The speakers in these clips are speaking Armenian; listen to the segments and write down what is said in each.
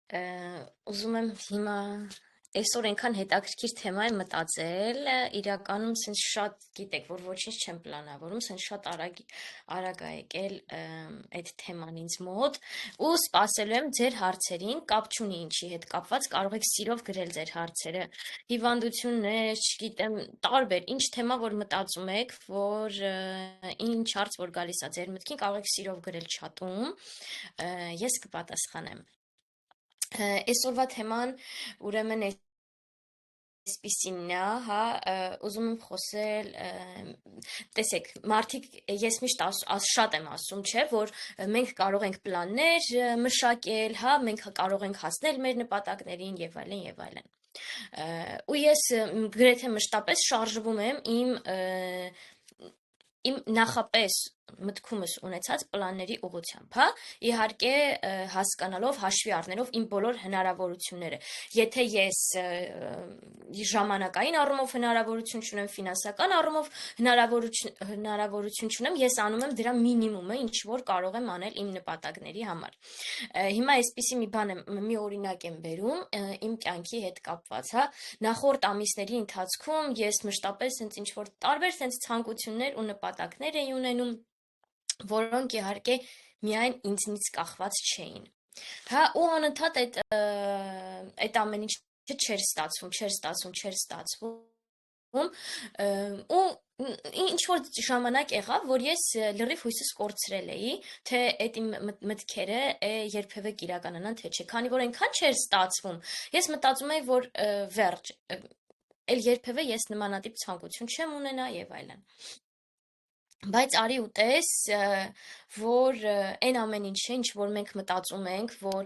Ուզում եմ հիմա այսօր այնքան հետաքրքիր թեմա եմ մտածել, իրականում սենց շատ գիտեք, որ ոչինչ չեմ պլանավորում, սենց շատ արագ ա եկել այդ թեման ինձ մոտ ու սպասելու եմ ձեր հարցերին, կապ չունի ինչի հետ կապված, կարող եք սիրով գրել ձեր հարցերը, հիվանդություններ, չգիտեմ, տարբեր, ինչ թեմա որ մտածում եք, որ ինչ հարց որ գալիս է ձեր մտքին, կարող եք սիրով գրել չաթում, ես կպատասխանեմ։ Այսօրվա թեման ուրեմն այսպիսինն է, հա, ուզում եմ խոսել, տեսեք, մարդիկ, ես միշտ շատ եմ ասում, չէ, որ մենք կարող ենք պլաններ մշակել, հա, մենք կարող ենք հասնել մեր նպատակներին եւ այլն եւ այլն։ Ու ես գրեթե մշտապես շարժվում եմ իմ նախապես մտքումս ունեցած պլանների ուղղությամբ, հա, իհարկե հասկանալով, հաշվի առնելով իմ բոլոր հնարավորությունները։ Եթե ես ժամանակային առումով հնարավորություն չունեմ, ֆինանսական առումով հնարավորություն չունեմ, ես անում եմ դրա մինիմումը, ինչ որ կարող եմ անել իմ նպատակների համար։ Հիմա այսպիսի մի բան մի օրինակ եմ բերում իմ կյանքի հետ կապված, հա, նախորդ ամիսների ընթացքում ես մշտապես հենց ինչ որ տարբեր հենց ցանկություններ ու նպատակներ էի ունենում, որոնք իհարկե միայն ինձնից կախված չէին։ Հա, ու անընդհատ այդ ամեն ինչը չէր ստացվում, ու ինչ որ ժամանակ եղավ, որ ես լրիվ հույսս կորցրել էի, թե այդ իմ մտքերը երբևէ կիրականանան, թե չէ, քանի որ այնքան չէր ստացվում, ես մտածում էի, որ վերջ, էլ երբևէ ես նմանատիպ ցանկություն չեմ ունենա եւ այլն։ Բայց արի ու տես, որ այն ամեն ինչը, ինչ որ մենք մտածում ենք, որ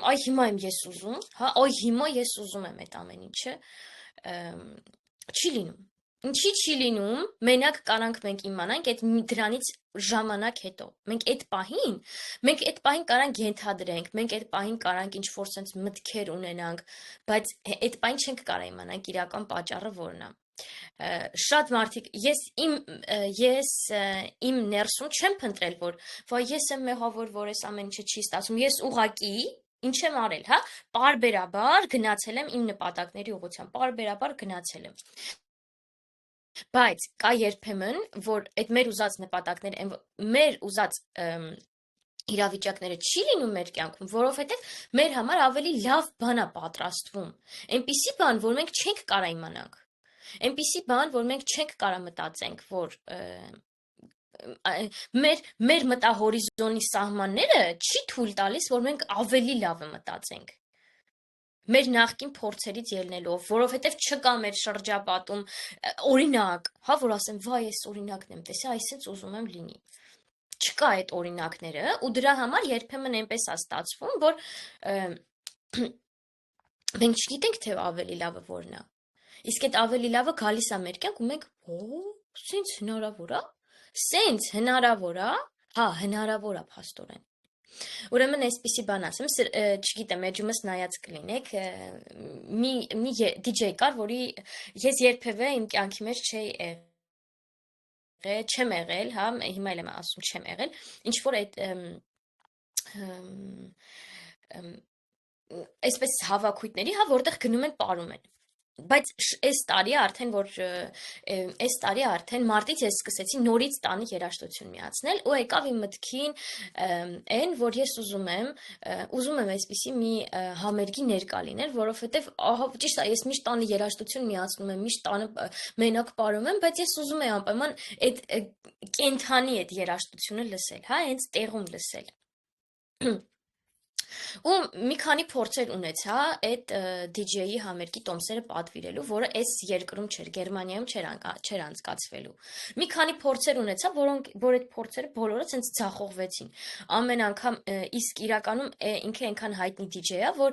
այ հիմա եմ ես ուզում, հա, այ հիմա ես ուզում եմ այդ ամեն ինչը, չի լինում։ Ինչի չի լինում, մենակ կարանք մենք իմանանք այդ դրանից ժամանակ հետո։ Մենք այդ պահին կարանք ենթադրենք, մենք այդ պահին կարանք ինչ-որ sense մտքեր ունենանք, բայց այդ պահին չենք կարող իմանանք իրական պատճառը որն է։ Շատ մարդիկ, ես իմ ներսում չեմ փնտրել, որ ես եմ մեղավոր, որ այս ամեն ինչը չի ստացվում, ես ուղղակի ինչ եմ արել, հա, պարբերաբար գնացել եմ իմ նպատակների ուղղությամբ, պարբերաբար գնացել եմ։ Բայց կա երբեմն, որ այդ մեր ուզած նպատակները, մեր ուզած իրավիճակները չի լինում մեր կյանքում, որովհետև մեր համար ավելի լավ բան է պատրաստվում։ Այնպիսի բան, որ մենք չենք կարող իմանանք։ Այնպիսի բան, որ մենք չենք կարող մտածենք, որ մեր մտահորիզոնի սահմանները չի թույլ տալիս, որ մենք ավելի լավը մտածենք։ Մեր նախկին փորձերից ելնելով, որովհետև չկա մեր շրջապատում օրինակ, հա, որ ասեմ, վայ, այս օրինակն եմ տեսա, այսպես ուզում եմ լինի։ Չկա այդ օրինակները, ու դրա համար երբեմն այնպես է ստացվում, որ մենք չգիտենք, թե ավելի լավը որն է։ Իսկ այդ ավելի լավը գալիս է մեր կյանք ու մենք, սենց հնարավոր է։ Սենց հնարավոր է, հա, հնարավոր է փաստորեն։ Ուրեմն այսպիսի բան ասեմ, չգիտեմ, էջումս նայած կլինեք, մի DJ կար, որի ես երբևէ իմ կյանքի մեջ չեմ եղել, հա, հիմա էլ եմ ասում չեմ եղել, ինչ որ այդ այսպես հավաքույթների, հա, որտեղ գնում են պարում են։ Բայց այս տարի արդեն մարտից ես սկսեցի նորից տանի երաժշտություն միացնել ու եկավ իմ մտքին այն, որ ես ուզում եմ այսպիսի մի համերգի ներկա լինել, որովհետև ահա ճիշտ է, ես միշտ տանը երաժշտություն միացնում եմ, միշտ տանը մենակ պարում եմ, բայց ես ուզում եմ անպայման այդ կենթանի այդ երաժշտությունը լսել, հա, հենց տեղում լսել։ Ու մի քանի փորձեր ունեցա այդ DJ-ի համերգի տոմսերը պատվիրելու, որը այս երկրում չէր, Գերմանիայում չէր անցկացվելու։ Մի քանի փորձեր ունեցա, որ այդ փորձերը բոլորը ցենց ձախողվեցին։ Ամեն անգամ իսկ իրականում ինքը այնքան հայտնի DJ է, որ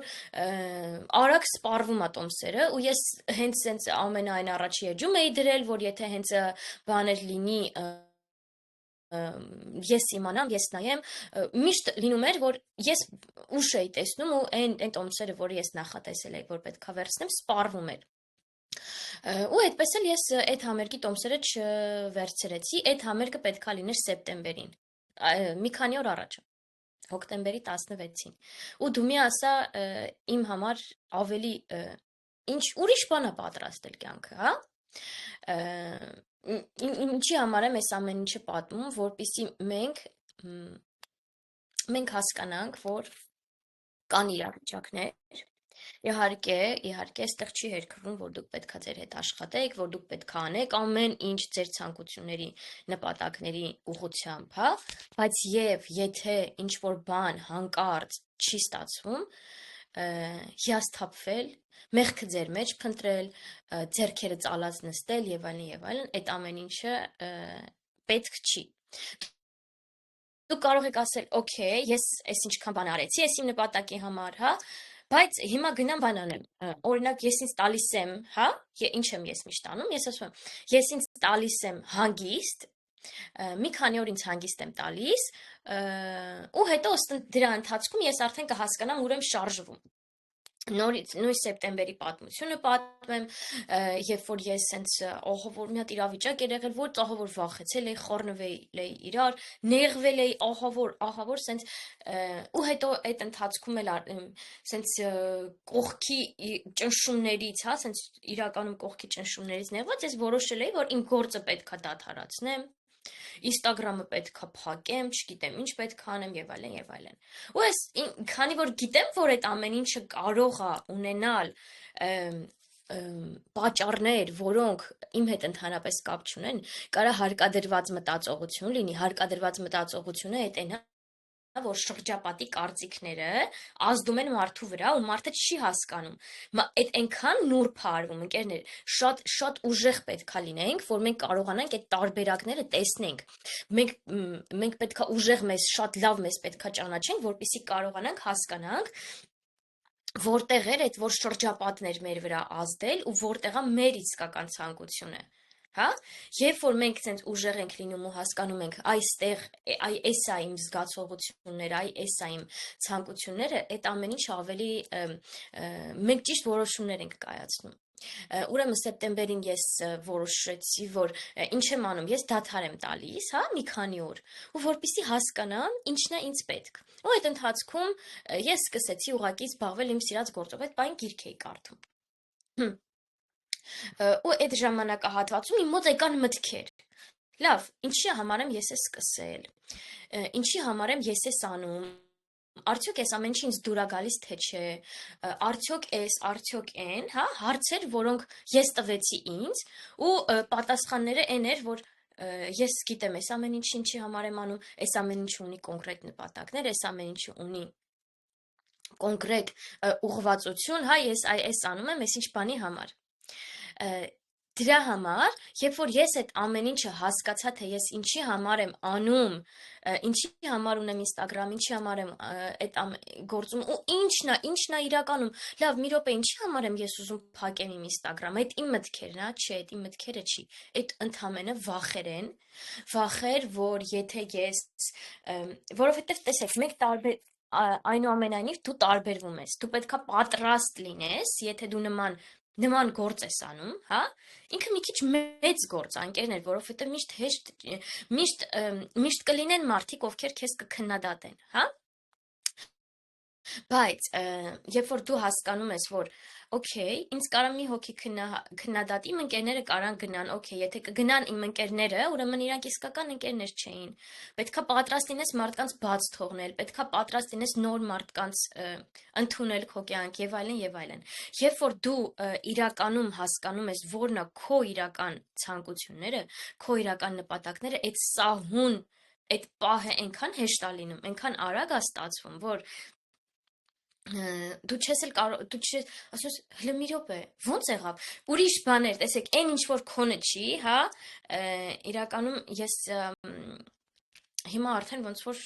արագ սպառվում է տոմսերը, ու ես հենց ցենց ամենայն առաջի էջում էի դրել, որ եթե հենց բաներ լինի ես իմանամ, ես նայեմ, միշտ լինում էր, որ ես ուշ էի տեսնում ու այն տոմսերը, որ ես նախատեսել էի, որ պետքա վերցնեմ, սպառվում էր։ Ու այդպես էլ ես այդ համերգի տոմսերը չվերցրեցի, այդ համերգը պետքա լիներ սեպտեմբերին, մի քանի օր առաջ։ հոկտեմբերի 16-ին։ Ու դու մի ասա իմ համար ավելի ինչ ուրիշ բան է պատրաստել կյանքը, հա։ Ինչի համար եմ այս ամեն ինչը պատմում, որպեսզի մենք հասկանանք, որ կան իրավիճակներ, իհարկե, այստեղ չի հերքվում, որ դուք պետքա ձեր հետ աշխատեք, որ դուք պետքա անեք ամեն ինչ ձեր ցանկությունների, նպատակների ուղղությամբ, հա, բայց եւ եթե ինչ որ բան հանկարծ չի ստացվում, հիասթափվել, մեղքը ձեր մեջ փնտրել, ձեռքերը ծալած նստել եւ այլն, այդ ամեն ինչը պետք չի։ Դուք կարող եք ասել, օքեյ, ես այս ինչքան բան արեցի, ես իմ նպատակի համար, հա, բայց հիմա գնամ բան անեմ։ Օրինակ, ես ինձ տալիս եմ, հա, ինչ եմ ես միշտ անում, ես ասում եմ, ես ինձ տալիս եմ հանգիստ, մի քանի օր ինձ հանգիստ եմ տալիս, ու հետո դրա ընթացքում ես արդեն կհասկանամ ուր եմ շարժվում։ Նորից նույն սեպտեմբերի պատմությունը պատմեմ, երբ որ ես սենց ահավոր մի հատ իրավիճակ էր եղել, որ ահավոր վախեցել էի, խառնվել էի իրար, նեղվել էի ահավոր սենց ու հետո այդ ընթացքում էլ սենց կողքի ճնշումներից, հա, սենց իրականում կողքի ճնշումներից նեղված ես որոշել էի, որ իմ գործը պետքա դադարեցնեմ, Instagram-ը պետքա փակեմ, չգիտեմ ինչ պետքա անեմ եւ այլն։ Ու ես քանի որ գիտեմ, որ այդ ամեն ինչը կարող է ունենալ պատճառներ, որոնք իմ հետ ընդհանրապես կապ չունեն, կարա հարկադրված մտածողություն լինի, հարկադրված մտածողությունը այդ այն որ շրջապատի կարծիքները ազդում են մարդու վրա ու մարդը չի հասկանում։ Այդ այնքան նուրբ է արվում, ընկերներ, շատ ուժեղ պետքա լինենք, որ մենք կարողանանք այդ տարբերակները տեսնենք։ Մենք պետքա ուժեղ շատ լավ մեզ պետքա ճանաչենք, որպեսզի կարողանանք հասկանանք, որտեղ էր այդ որ շրջապատներ մեր վրա ազդել ու որտեղ է մեր իսկական ցանկությունը։ Հա, երբ որ մենք ցենց ուժեղ ենք լինում ու հասկանում ենք այստեղ այս է իմ զգացողությունները, այս է իմ ցանկությունները, այդ ամեն ինչ ավելի մենք ճիշտ որոշումներ ենք կայացնում։ Ուրեմն սեպտեմբերին ես որոշեցի, որ ինչ եմ անում, ես դադար եմ տալիս, հա, մի քանի օր, ու որպեսզի հասկանամ ինչն է ինձ պետք։ Ու այդ ընթացքում ես սկսեցի ուղղակի զբաղվել իմ սիրած գործով, այդ բան գիրք էի կարդում։ Ու այդ ժամանակահատվածում իմ մոտ եկան մտքեր։ Լավ, ինչի համար եմ ես սկսել։ Ինչի համար եմ ես անում։ Արդյոք այս ամեն ինչ ինձ դուր է գալիս թե չէ։ Արդյոք արդյոք այն, հա, հարցեր, որոնք ես տվեցի ինձ ու պատասխանները այն էր, որ ես գիտեմ այս ամեն ինչ ինչի համար եմ անում, այս ամեն ինչը ունի կոնկրետ նպատակներ, այս ամեն ինչը ունի կոնկրետ ուղղվածություն, հա, ես այս անում եմ, այս ինչ բանի համար։ Դրա համար, երբ որ ես այդ ամեն ինչը հասկացա, թե ես ինչի համար եմ անում, ինչի համար ունեմ Instagram, ինչի համար եմ այդ գործում ու ինչն է իրականում, լավ, մի րոպե, ինչի համար եմ ես ուզում փակեմ իմ Instagram, այդ իմ մտքերն է, չէ, այդ իմ մտքերը չի, այդ ընդհանրապես վախեր են, վախեր, որ եթե ես, որովհետև տեսեք, մենք տարբեր այնուամենայնիվ դու տարբերվում ես, դու պետքա պատրաստ լինես, եթե դու նման գործ ես անում, հա, ինքը մի քիչ մեծ գործ, անկերներ, որովհետև միշտ կլինեն մարդիկ, ովքեր քեզ կքննադատեն, հա, բայց երբ որ դու հասկանում ես, որ օքեյ, ինձ կարա մի հոգի քննադատի, իմ ընկերները կարան գնան, օքեյ, եթե կգնան իմ ընկերները, ուրեմն իրանք իսկական ընկերներ չէին։ Պետքա պատրաստ լինես մարդկանց բաց թողնել, պետքա պատրաստ լինես նոր մարդկանց ընդունել քո կյանք եւ այլն։ Երբ որ դու իրականում հասկանում ես, որն է քո իրական ցանկությունները, քո իրական նպատակները, այդ սահուն, այդ պահը այնքան հեշտ է լինում, այնքան արագ է ստացվում, որ դու չես էլ կարող, դու չես, ասում ես, հələ մի րոպե, ո՞նց եղավ։ Ուրիշ բաներ, տեսեք, այն ինչ որ քոնը չի, հա, իրականում ես հիմա արդեն ոնց որ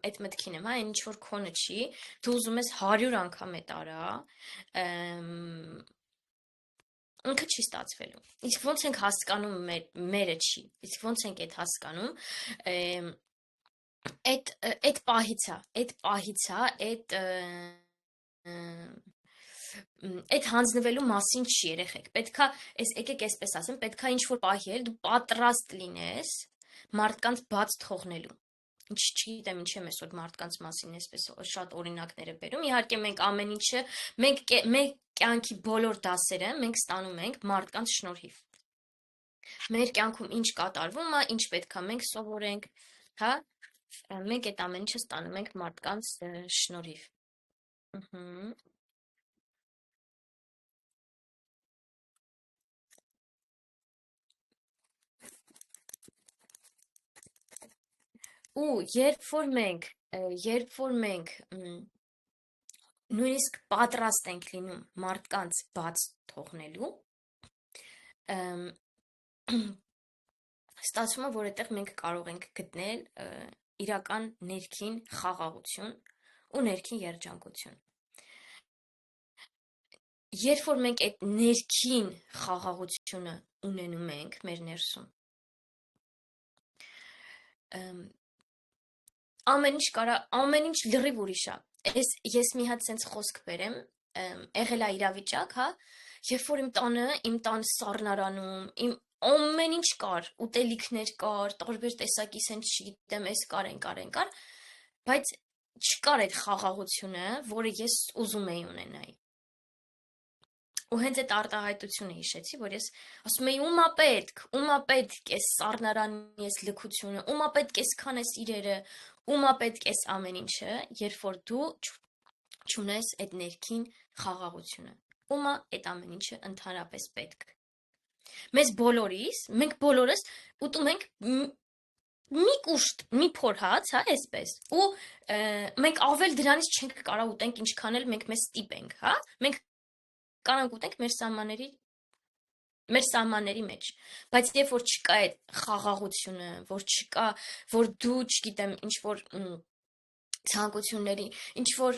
այդ մտքին եմ, հա, այն ինչ որ քոնը չի, դու ուզում ես 100 անգամ այդ արա, ինքը չի ստացվելու։ Իսկ ոնց ենք հասկանում մերը չի։ Իսկ ոնց ենք այդ հասկանում, այդ պահից է, այդ հանձնվելու մասին չի երեխեք, պետքա, եկեք այսպես ասեմ, պետքա ինչ-որ պահի էլ դու պատրաստ լինես մարդկանց բաց թողնելու, չգիտեմ ինչ եմ այսօր մարդկանց մասին այսպես շատ օրինակներ է բերում։ Իհարկե մենք ամեն ինչը, մեր կյանքի բոլոր դասերը մենք ստանում ենք մարդկանց շնորհիվ։ Մեր կյանքում ինչ կատարվում է, ինչ պետք է մենք սովորենք, հա, մենք այդ ամեն ինչը ստանում ենք մարդկանց շնորհիվ։ Ու երբ որ մենք նույնիսկ պատրաստ ենք լինում մարդկանց բաց թողնելու, ստացվում է, որ այդտեղ մենք կարող ենք գտնել իրական ներքին խաղաղություն ու ներքին երջանկություն։ Երբ որ մենք այդ ներքին խաղաղությունը ունենում ենք մեր ներսում, ամեն ինչ լրիվ ուրիշ է։ Ես մի հատ սենց խոսք բերեմ, եղել է իրավիճակ, հա, երբ որ իմ տան սառնարանում, իմ ամեն ինչ կար, ուտելիքներ կար, տարբեր տեսակի սենց չգիտեմ, էս կար, բայց չկար այդ խաղաղությունը, որը ես ուզում էի ունենայի։ Ու հենց այդ արտահայտությունը հիշեցի, որ ես ասում էի ումա պետք էս սառնարանի էս լքությունը, ումա պետք էս քան էս իրերը, ումա պետք էս ամեն ինչը, երբ որ դու չունես այդ ներքին խաղաղությունը, ումա այդ ամեն ինչը ընդհանրապես պետք։ Մենք բոլորս ուտում ենք մի կուշտ, մի փոր հաց, հա, այսպես, ու մենք ավել դրանից չենք կարող ուտենք ինչքան էլ մենք մեզ ստիպենք, հա, մենք կարող ուտենք մեր սահմանների մեջ, բայց երբ որ չկա այդ խաղաղությունը, որ չկա, որ դու, չգիտեմ, ինչ որ ցանկությունների, ինչ որ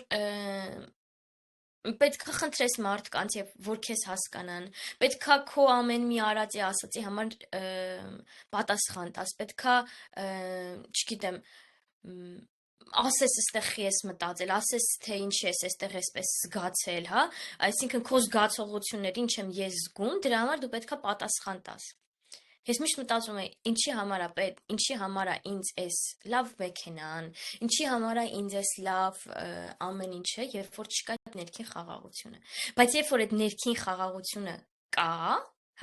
պետք է խնդրես մարդկանց, որ քեզ հասկանան, պետք է քո ամեն մի արածի ասացի համար պատասխան տաս, պետք է, չգիտեմ, ասես այստեղ ես մտածել, ասես թե ինչ ես այստեղ այսպես զգացել, հա, այսինքն քո զգացողություններին ինչ եմ ես զգում, դրա համար դու պետք է պատասխան տաս։ Ես միշտ մտածում եմ, ինչի համար է պետք, ինչի համար է ինձ այս լավ մեքենան, ինչի համար է ինձ այս լավ ամեն ինչը, երբ որ չկա այդ ներքին խաղաղությունը։ Բայց երբ որ այդ ներքին խաղաղությունը կա,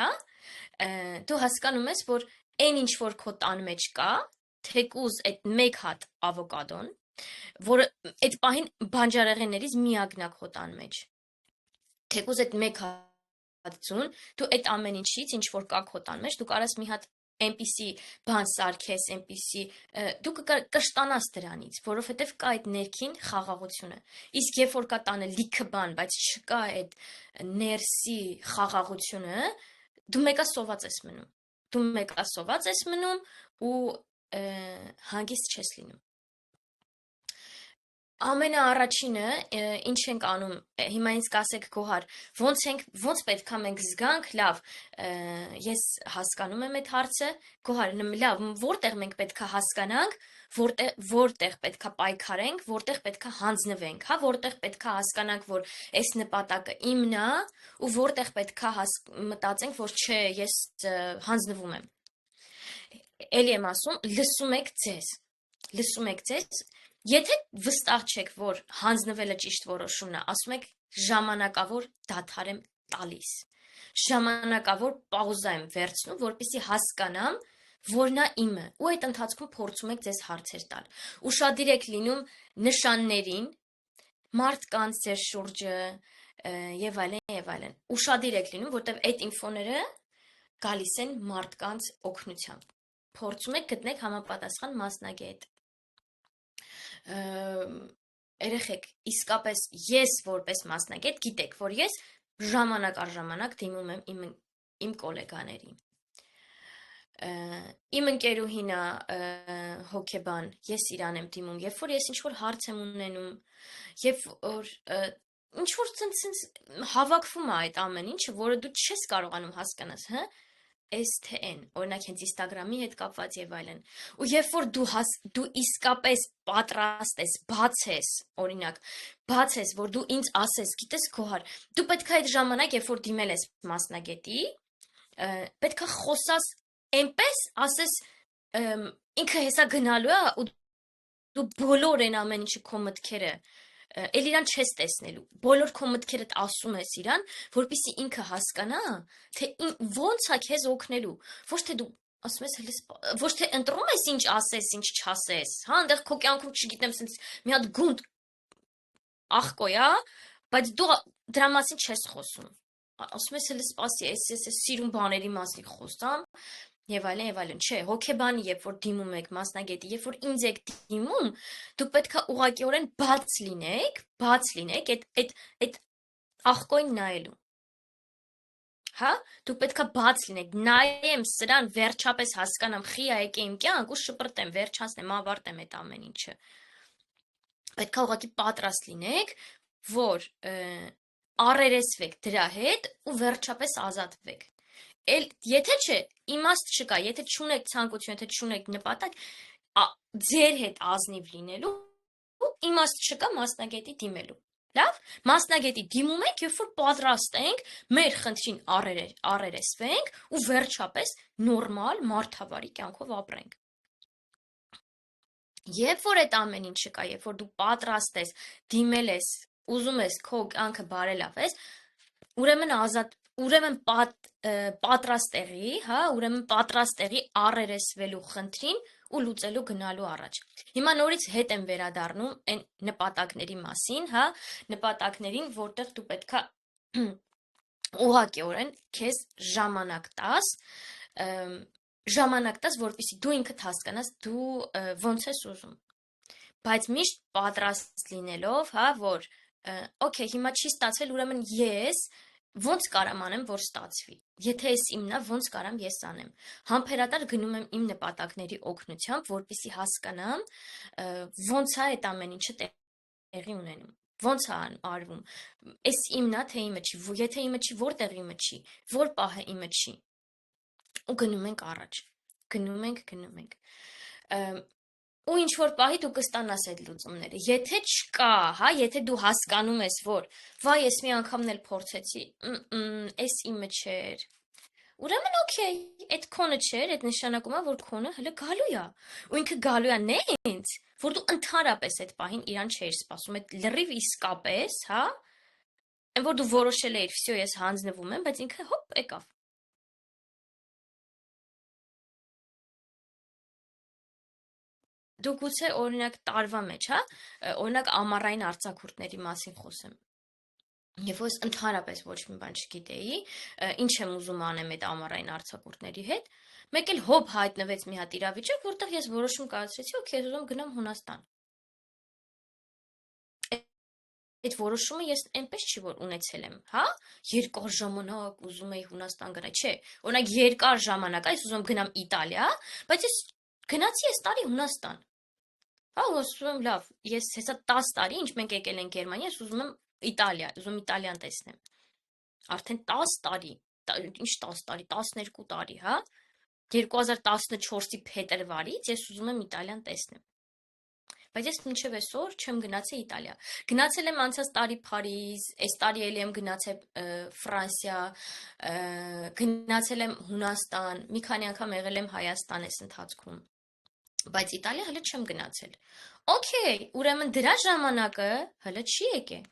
հա, դու հասկանում ես, որ այն ինչ որ քո տան մեջ կա, թեկուզ այդ մեկ հատ ավոկադոն, որը այդ պահին բանջարեղեններից միակն է քո տան մեջ, թեկուզ այդ մեկ հատ ձուն, դու այդ ամեն ինչից, ինչ որ կա քո տան մեջ, դու կարաս մի հատ այնպիսի բան սարքես, այնպիսի դու կշտանաս դրանից, որովհետև կա այդ ներքին խաղաղությունը։ Իսկ երբ որ կա տանը լիքը բան, բայց չկա այդ ներսի խաղաղությունը, դու մեկա սոված ես մնում ու հանգիստ չես լինում։ Ամենաառաջինը, ինչ ենք անում, հիմա ինձ կասեք Գոհար, ոնց պետք է մենք զգանք, լավ, ես հասկանում եմ այդ հարցը, Գոհար, լավ, որտեղ մենք պետք է հասկանանք, որտեղ պետք է պայքարենք, որտեղ պետք է հանձնվենք, հա, որտեղ պետք է հասկանանք, որ այս նպատակը իմն է, ու որտեղ պետք է մտածենք, որ չէ, ես հանձնվում եմ։ Էլի եմ ասում, լսում եք ձեզ, եթե վստահ չեք, որ հանձնվելը ճիշտ որոշումն է, ասում եք ժամանակավոր դադար եմ տալիս, ժամանակավոր պաուզա եմ վերցնում, որպեսզի հասկանամ, որ նա իմը, ու այդ ընթացքում փորձում եք ձեզ հարցեր տալ։ Ուշադիր եք լինում նշաններին, մարդկանց ձեր շուրջը եւ այլն։ Ուշադիր եք լինում, որտեղ այդ ինֆոները գալիս են մարդկանց օգնությամբ։ Փորձում եք գտնեք համապատասխան մասնագետ։ Երեխեք, իսկապես ես որպես մասնագետ գիտեք, որ ես ժամանակ առ ժամանակ դիմում եմ իմ գոլեգաներին։ Իմ ընկերուհին է հոգեբան, ես իրան եմ դիմում, երբ որ ես ինչ-որ հարց եմ ունենում, երբ որ ինչ-որ ցենց հավաքվում է այդ ամեն ինչը, որը դու չես կարողանում հասկանաս, հա, այս թե այն, օրինակ հենց Instagram-ի հետ կապված եւ այլն։ Ու երբ որ դու իսկապես պատրաստ ես, բաց ես, որ դու ինձ ասես, գիտես Գոհար, դու պետք է այդ ժամանակ, երբ որ դիմել ես մասնագետի, պետք է խոսաս այնպես, ասես ինքը հեսա գնալու է ու դու բոլոր այն ամեն ինչը քո մտքերը էլ իրան չես տեսնելու, բոլոր քո մտքերդ ասում ես իրան, որպեսզի ինքը հասկանա, թե ոնց է քեզ օգնելու, ոչ թե դու ասում ես հələ ոչ թե ընտրում ես ինչ ասես, ինչ չասես, հա, այնտեղ քո կյանքում չգիտեմ, sense մի հատ գունդ աղկոյա, բայց դու դրա մասին չես խոսում։ Ասում ես հələ սպասի, ես սիրուն բաների մասին խոսամ, եւ այլն, չէ, հոգեբանի, երբ որ դիմում եք մասնագետի, երբ որ ինձ եք դիմում, դուք պետքա ուղղակիորեն բաց լինեք այդ աղկոին նայելու։ Հա, դուք պետքա բաց լինեք, նայեմ սրան, վերջապես հասկանամ, խիա եկե իմ կյանք ու շպրտեմ, վերջացնեմ, ավարտեմ այդ ամեն ինչը։ Պետքա ուղղակի պատրաստ լինեք, որ առերեսվեք դրա հետ ու վերջապես ազատվեք։ Եթե չէ, իմաստ չկա, եթե չունեք ցանկություն, եթե չունեք նպատակ, ձեր հետ ազնիվ լինելու, իմաստ չկա մասնագետի դիմելու։ Լավ, մասնագետի դիմում ենք, երբ որ պատրաստ ենք, մեր խնդրին առերեսվենք ու վերջապես նորմալ մարդավարի կյանքով ապրենք։ Երբ որ այդ ամեն ինչը կա, երբ որ դու պատրաստ ես, դիմել ես, ուզում ես քո կյանքը բարելավես, ուրեմն պատրաստ եղի, հա, ուրեմն պատրաստ եղի առերեսվելու խնդրին ու լուծելու գնալու առաջ։ Հիմա նորից հետ եմ վերադառնում այն նպատակների մասին, հա, նպատակներին, որտեղ դու պետքա ուղղակիորեն քեզ ժամանակ տաս, որպեսզի դու ինքդ հասկանաս դու ոնց ես ուզում։ Բայց միշտ պատրաստ լինելով, հա, որ օքեյ, հիմա չի ստացվել, ուրեմն ես ոնց կարամ անեմ, որ ստացվի։ Եթե ես իմն է, ոնց կարամ ես անեմ։ Համբերատար գնում եմ իմ նպատակների օգնությամբ, որպեսզի հասկանամ ոնց է այդ ամեն ինչը տեղի ունենում։ Ոնց է արվում։ Էս իմն է, թե իմը չի։ Եթե իմը չի, որտեղ իմը չի, որ պահը իմը չի։ Ու գնում ենք առաջ, գնում ենք, ու ինչ որ պահի դու կստանաս այդ լուծումները, եթե չկա, հա, եթե դու հասկանում ես, որ վայ, ես մի անգամն էլ փորձեցի, էս իմը չէր, ուրեմն օքեյ, այդ քոնը չէր, այդ նշանակում է, որ քոնը հələ գալու է, ու ինքը գալու է նենց, որ դու ընդհանրապես այդ պահին իրան չէիր սպասում, այդ լրիվ իսկապես, հա, այն որ դու որոշել էիր, վсё, ես հանձնվում եմ, բայց ինքը հոպ եկավ։ Դու գուցե օրինակ տարվա մեջ, հա, օրինակ ամառային արձակուրդների մասին խոսեմ։ Եվ ես ընդհանրապես ոչ մի բան չգիտեի, ինչ եմ ուզում անեմ այդ ամառային արձակուրդների հետ, մեկ էլ հոբ հայտնվեց մի հատ իրավիճակ, որտեղ ես որոշում կայացրեցի, օքեյ, ես ուզում գնամ Հունաստան։ Այդ որոշումը ես այնպես չի որ ունեցել եմ, հա, երկար ժամանակ ուզում էի Հունաստան գնալ, չէ, օրինակ երկար ժամանակ, այս ուզում գնամ Իտալիա, բայց ես գնացի այս տարի Հունաստան։ Հա, ասում եմ, լավ, ես հեսա 10 տարի, ինչ մենք եկել ենք Գերմանիա, ես ուզում եմ Իտալիա, ուզում Իտալիան տեսնեմ։ Արդեն 10 տարի, ինչ 10 տարի, 12 տարի, հա։ 2014-ի փետրվարից ես ուզում եմ Իտալիան տեսնեմ։ Բայց ես մինչև այսօր չեմ գնացել Իտալիա։ Գնացել եմ անցած տարի Փարիզ, այս տարի էլի եմ գնացել Ֆրանսիա, գնացել եմ Հունաստան, մի քանի անգամ եղել եմ Հայաստան այս ընթացքում։ Բայց Իտալիա հələ չեմ գնացել։ Okay, ուրեմն դրա ժամանակը հələ չի եկել։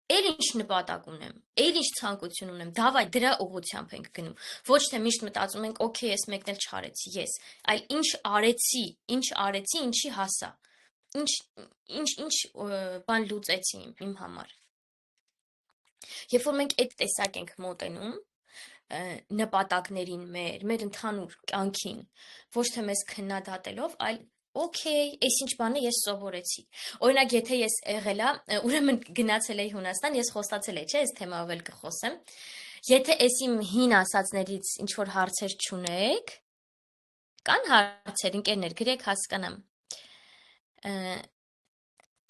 Էլ ինչ նպատակ ունեմ, էլ ինչ ցանկություն ունեմ, դավայ դրա ուղղությամբ ենք գնում։ Ոչ թե միշտ մտածում ենք, okay, ես մեկն էլ չարեցի, ես, այլ ինչ արեցի, ինչի հասա։ Ինչ բան լուծեցի իմ համար։ Երբ որ մենք այդ տեսակ ենք մոտենում նպատակներին մեր ընդհանուր կյանքին, ոչ թե մեզ քննադատելով, այլ օքեյ, այսինչ բանը ես սովորեցի։ Օրինակ, եթե ես եղելա, ուրեմն գնացել էի Հունաստան, ես խոստացել էի, չէ, այս թեմայով էլ կխոսեմ։ Եթե այս իմ հին ասածներից ինչ որ հարցեր չունեք, կան հարցեր, ընկերներ, գրեք հասկանամ։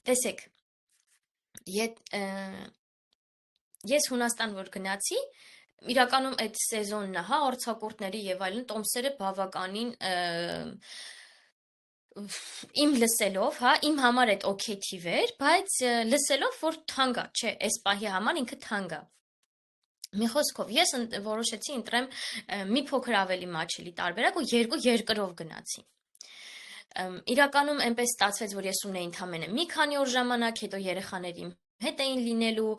Տեսեք, ես Հունաստան որ գնացի, իրականում այդ սեզոնն է, հա, արձակուրդների եւ այլն, տոմսերը բավականին իմ լսելով, հա, իմ համար այդ օքեյ թիվ էր, բայց լսելով որ թանկ է, չէ, այս պահի համար ինքը թանկ է։ Մի խոսքով, ես որոշեցի ընտրեմ մի փոքր ավելի մաչելի տարբերակ ու երկու երկրով գնացի։ Իրականում այնպես ստացվեց, որ ես ունեի ընդամենը մի քանի օր ժամանակ, հետո երեխաների հետ էին լինելու,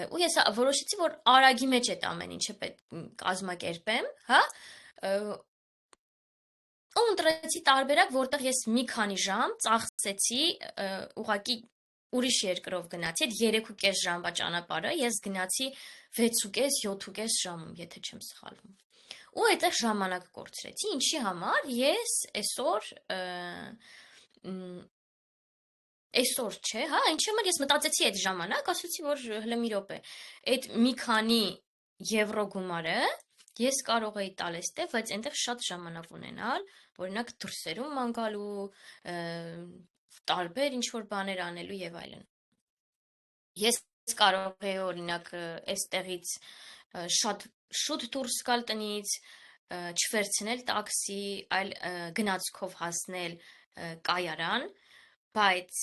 ու ես որոշեցի, որ արագի մեջ այդ ամեն ինչը պետք կազմակերպեմ, հա, ու ընտրեցի տարբերակ, որտեղ ես մի քանի ժամ ծախսեցի, ուղղակի ուրիշ երկրով գնացի, այդ 3.5 ժամվա ճանապարհը ես գնացի 6.5, 7.5 ժամում, եթե չեմ սխալվում։ Ու այդտեղ ժամանակ կորցրեցի, ինչի համար ես այսօր չէ, հա, ինչի համար ես մտածեցի այդ ժամանակ, ասացի, որ հələ մի րոպե, այդ մի քանի եվրո գումարը ես կարող էի տալ այստեղ, բայց այնտեղ շատ ժամանակ ունենալ, օրինակ դրսերում ման գալու, տարբեր ինչ որ բաներ անելու եւ այլն։ Ես կարող էի օրինակ այստեղից շատ շուտ դուրս գալ տնից, չվերցնել տաքսի, այլ գնացքով հասնել կայարան, բայց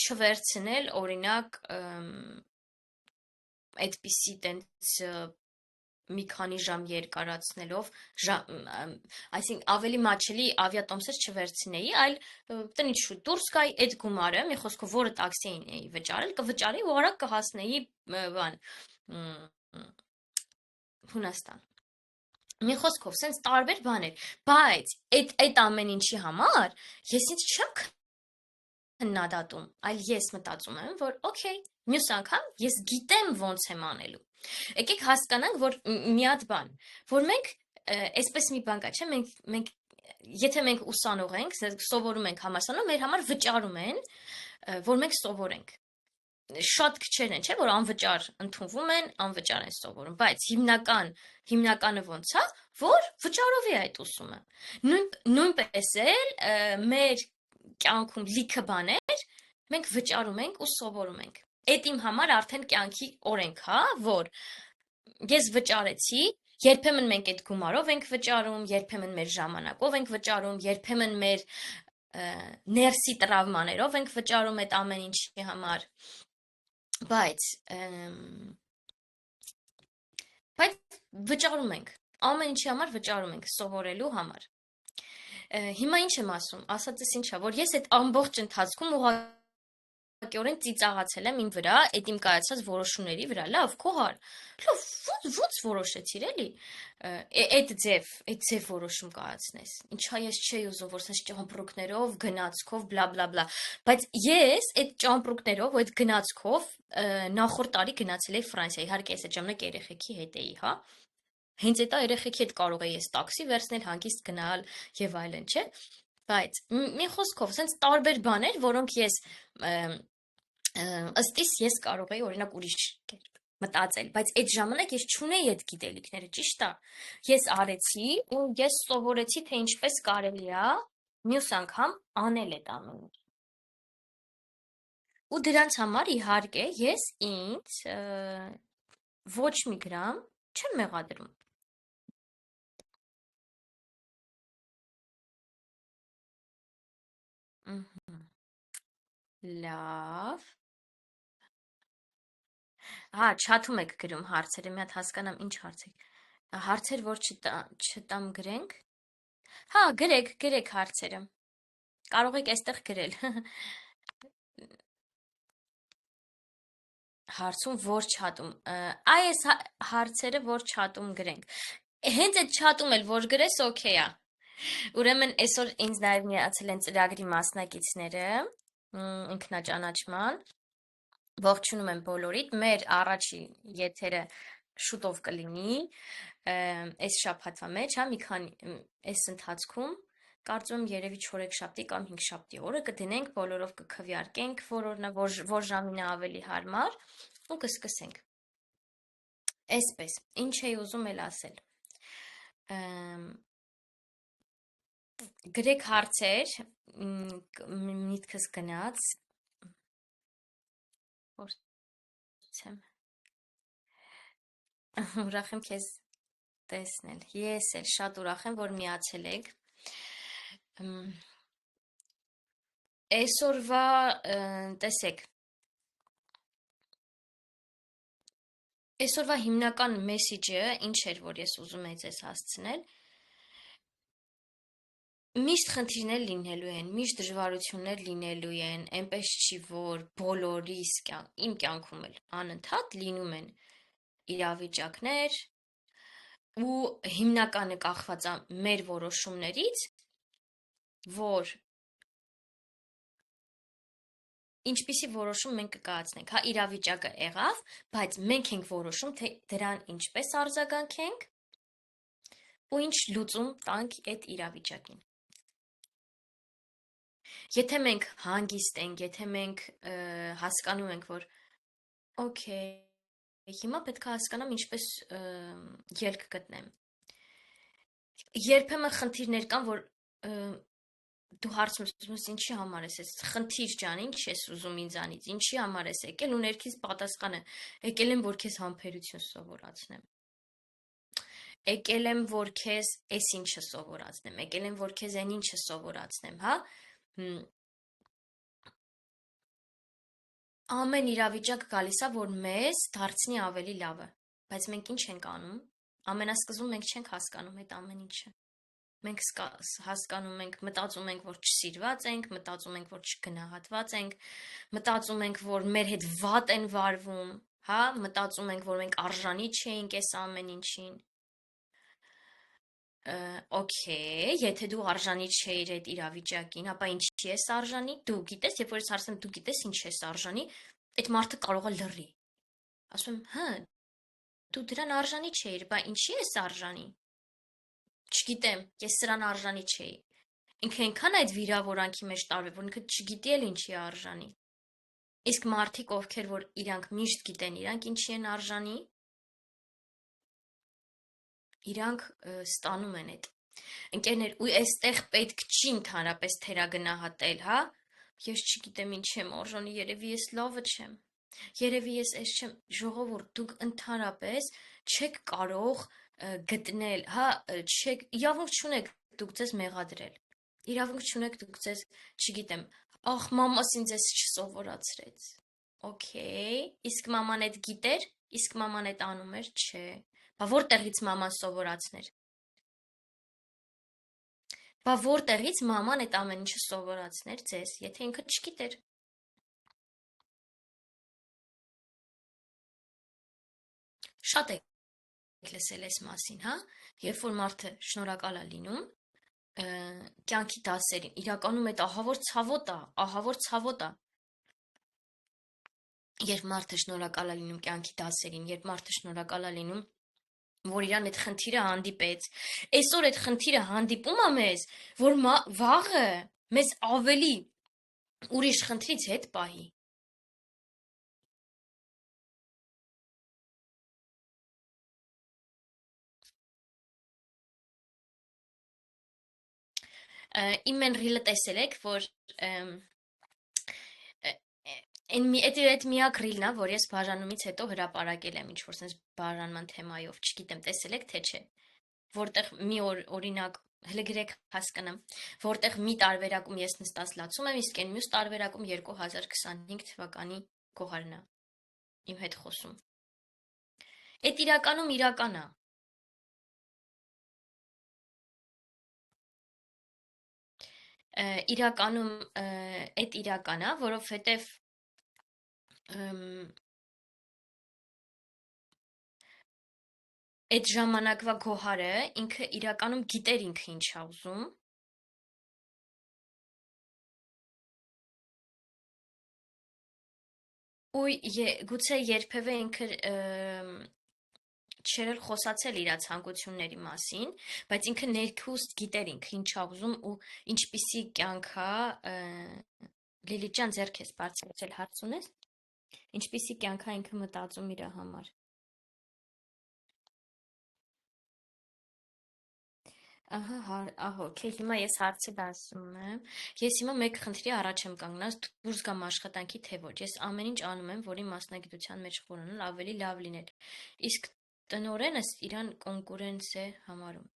չվերցնել օրինակ այդպիսի տենց մի քանի ժամ երկարացնելով, այսինքն ավելի մաչելի ավիատոմսեր չվերցնեի, այլ տնից շուտ դուրս գայի, այդ գումարը, մի խոսքով, որը տաքսիին էի վճարել, կվճարեի ու արագ կհասնեի բան Հունաստան։ Մի խոսքով, սենց տարբեր բաներ, բայց այդ ամեն ինչի համար ես ինձ չեմ քննադատում, այլ ես մտածում եմ, որ օքեյ, մյուս անգամ ես գիտեմ ոնց եմ անելու։ Եկեք հասկանանք, որ մի հատ բան, որ մենք այսպես մի բան կա, չէ՞, եթե մենք ուսանող ենք, սովորում ենք համալսարանում, մեր համար վճարում են, որ մենք սովորենք։ Շատ քչեր են, չէ՞, որ անվճար ընդունվում են, անվճար են սովորում, բայց հիմնականը ոնց է, որ վճարով է այդ ուսումը։ Նույնպես էլ մեր կյանքում լիքը բաներ մենք վճարում ենք ու սովորում ենք։ Այդ իմ համար արդեն կյանքի օրենք, հա, որ ես վճարեցի, երբեմն մենք այդ գումարով ենք վճարում, երբեմն մեր ժամանակով ենք վճարում, երբեմն մեր ներսի տրավմաներով ենք վճարում այդ ամեն ինչի համար, բայց վճարում ենք, ամեն ինչի համար վճարում ենք, սովորելու համար։ Հիմա ինչ եմ ասում, ասածս ինչա, որ ես այդ ամբողջ ընթացքում ուղղակիորեն ծիծաղացել եմ իմ վրա, այդ իմ կայացած որոշումների վրա, լավ, քո հար, լավ, ո՞նց որոշեցիր էլի, այդ ձև որոշում կայացնես, ինչա ես չէի ուզում, որ սենց ճամպրուկներով, գնացքով, բլա բլա բլա, բայց ես այդ ճամպրուկներով ու այդ գնացքով նախորդ տարի գնացել էի Ֆրանսիա, իհարկե ես այդ ժամանակ երեխեքի հետ էի, հա, հենց այդ երեխեքի հետ կարող էի ես տաքսի վերցնել, հանգիստ գնալ եւ այլն, չէ՞, բայց մի խոսքով, սենց տարբեր բաներ, որոնք ես ըստ իս ես կարող էի օրինակ ուրիշ մտածել, բայց այդ ժամանակ ես չունեի այդ գիտելիքները, ճիշտ է։ Ես արեցի ու ես սովորեցի, թե ինչպես կարելի է մյուս անգամ անել այդ ամեն ինչ։ Ու դրանց համար իհարկե ես ինձ ոչ մի գրամ չեմ մեղադրում։ Լավ։ Հա, չաթում եք գրում հարցերը, մի հատ հասկանամ ինչ հարցեր։ Հարցեր, որ չտամ գրենք։ Հա, գրեք հարցերը։ Կարող եք այստեղ գրել։ Հարցում որ չաթում։ Այս հարցերը որ չաթում գրենք։ Հենց այդ չաթում էլ որ գրես, օքեյ է։ Ուրեմն այսօր ինձ նաև միացել են ծրագրի մասնակիցները ինքնաճանաչման։ Ողջունում եմ բոլորիդ, մեր առաջին եթերը շուտով կլինի, այս շաբաթվա մեջ, հա, մի քանի այս ընթացքում, կարծում եմ երևի 4-շաբթի կամ 5-շաբթի օրը կդնենք, բոլորով կքվեարկենք, որ ժամին է ավելի հարմար ու կսկսենք։ Այսպես, ինչ էի ուզում էլ ասել։ Գրեք հարցեր, միտքս գնաց, փորձեմ, ուրախ եմ քեզ տեսնել, ես էլ շատ ուրախ եմ, որ միացել եք, այսօրվա, տեսեք, այսօրվա հիմնական մեսիջը ինչ էր, որ ես ուզում եի ձեզ հասցնել, Միշտ խնդիրներ լինելու են, միշտ դժվարություններ լինելու են, այնպես չի, որ բոլորիս իմ կյանքում էլ անընդհատ լինում են իրավիճակներ ու հիմնականը կախված է մեր որոշումներից, որ ինչպիսի որոշում մենք կկայացնենք, հա, իրավիճակը եղավ, բայց մենք ենք որոշում, թե դրան ինչպես արձագանքենք ու ինչ լուծում տանք այդ իրավիճակին։ Եթե մենք հանգիստ ենք, եթե մենք հասկանում ենք, որ օքեյ, հիմա պետք է հասկանամ ինչպես ելք գտնեմ։ Երբեմն խնդիրներ կան, որ դու հարցում ես ինչի համար ես այս խնդիր ջան, ինչ ես ուզում ինձանից, ինչի համար ես եկել ու ներքից պատասխանը եկել եմ որ քեզ համբերություն սովորացնեմ։ Եկել եմ որ քեզ այս ինչը սովորացնեմ, եկել եմ որ քեզ այն ինչը սովորացնեմ, հա։ Ամեն իրավիճակ գալիս է որ մեզ դարձնի ավելի լավը, բայց մենք ինչ ենք անում։ Ամենասկզբում մենք չենք հասկանում այդ ամեն ինչը։ Մենք հասկանում ենք, մտածում ենք, որ չսիրված ենք, մտածում ենք, որ չգնահատված ենք, մտածում ենք, որ մեր հետ վատ են վարվում, հա, մտածում ենք, որ մենք արժանի չէինք այս ամեն ինչին։ Օքեյ, եթե դու արժանի չէիր այդ իրավիճակին, ապա ինչի ես արժանի։ Դու գիտես, երբ որ ես հարցնում դու գիտես ինչ ես արժանի, այդ մարդը կարող է լռի։ Ասում եմ, հա, դու դրան արժանի չէիր, բա ինչի ես արժանի։ Չգիտեմ, ես սրան արժանի չէի։ Ինքը այնքան այդ վիրավորանքի մեջ տարվեց, որ ինքը չգիտի էլ ինչի արժանի։ Իսկ մարդիկ, ովքեր որ իրանք միշտ գիտեն, իրանք ինչի են արժանի, իրանք ստանում են այդ։ Ընկերներ, ու այստեղ պետք չի ընդհանրապես թերագնահատել, հա։ Ես չգիտեմ ինչ եմ արժանի, երևի ես լավը չեմ։ Երևի ես այս չեմ, ժողովուրդ, դուք ընդհանրապես չեք կարող գտնել, հա, չեք, իրավունք չունեք դուք ձեզ մեղադրել։ Իրավունք չունեք դուք ձեզ, չգիտեմ, ախ, մամաս ինձ էս չսովորացրեց։ Օքեյ, իսկ մաման այդ գիտեր, իսկ մաման այդ անում էր, չէ։ Բա որտեղից մաման սովորացներ։ Բա որտեղից մաման այդ ամեն ինչը սովորացներ ձեզ, եթե ինքը չգիտեր։ Շատ եք լսել այս մասին, հա, երբ որ մարդը շնորհակալ է լինում, կյանքի դասերին, իրականում այդ ահավոր ցավոտ է, երբ մարդը շնորհակալ է լինում կյանքի դասերին, երբ մարդը շնորհակալ է լինում, որ իրան այդ խնդիրը հանդիպեց, այսօր այդ խնդիրը հանդիպում է մեզ, որ վաղը մեզ ավելի ուրիշ խնդրից հետ պահի։ Իմ են ռիլը տեսել եք, որ այդ միակ ռիլն է, որ ես բաժանումից հետո հրապարակել եմ ինչ-որ sense բաժանման թեմայով, չգիտեմ, տեսել եք թե չէ, որտեղ մի օրինակ հələ գրեք հասկանամ, որտեղ մի տարբերակում ես նստած լացում եմ, իսկ այն մյուս տարբերակում 2025 թվականի գոհարն է իմ հետ խոսում։ Այդ իրականում իրական է։ Իրականում այդ իրական է, որովհետև այդ ժամանակվա գոհարը ինքը իրականում գիտեր ինքը ինչ է ուզում։ Ու գուցե երբևէ ինքը չէր էլ խոսացել իր ցանկությունների մասին, բայց ինքը ներքուստ գիտեր ինքը ինչ է ուզում ու ինչպիսի կյանք է Լիլիթ ջան, ձեռք ես բարձրացրել, հարց ունես։ Ինչպիսի կյանք է ինքը մտածում իր համար։ Ահա, օքեյ, հիմա ես հարցը դասում եմ։ Ես հիմա մեկ խնդրի առաջ եմ կանգնած, դուրս գամ աշխատանքի թե ոչ։ Ես ամեն ինչ անում եմ, որ իմ մասնագիտության մեջ խորանալ ավելի լավ լինել։ Իսկ տնօրենս իրան կոնկուրենս է համարում։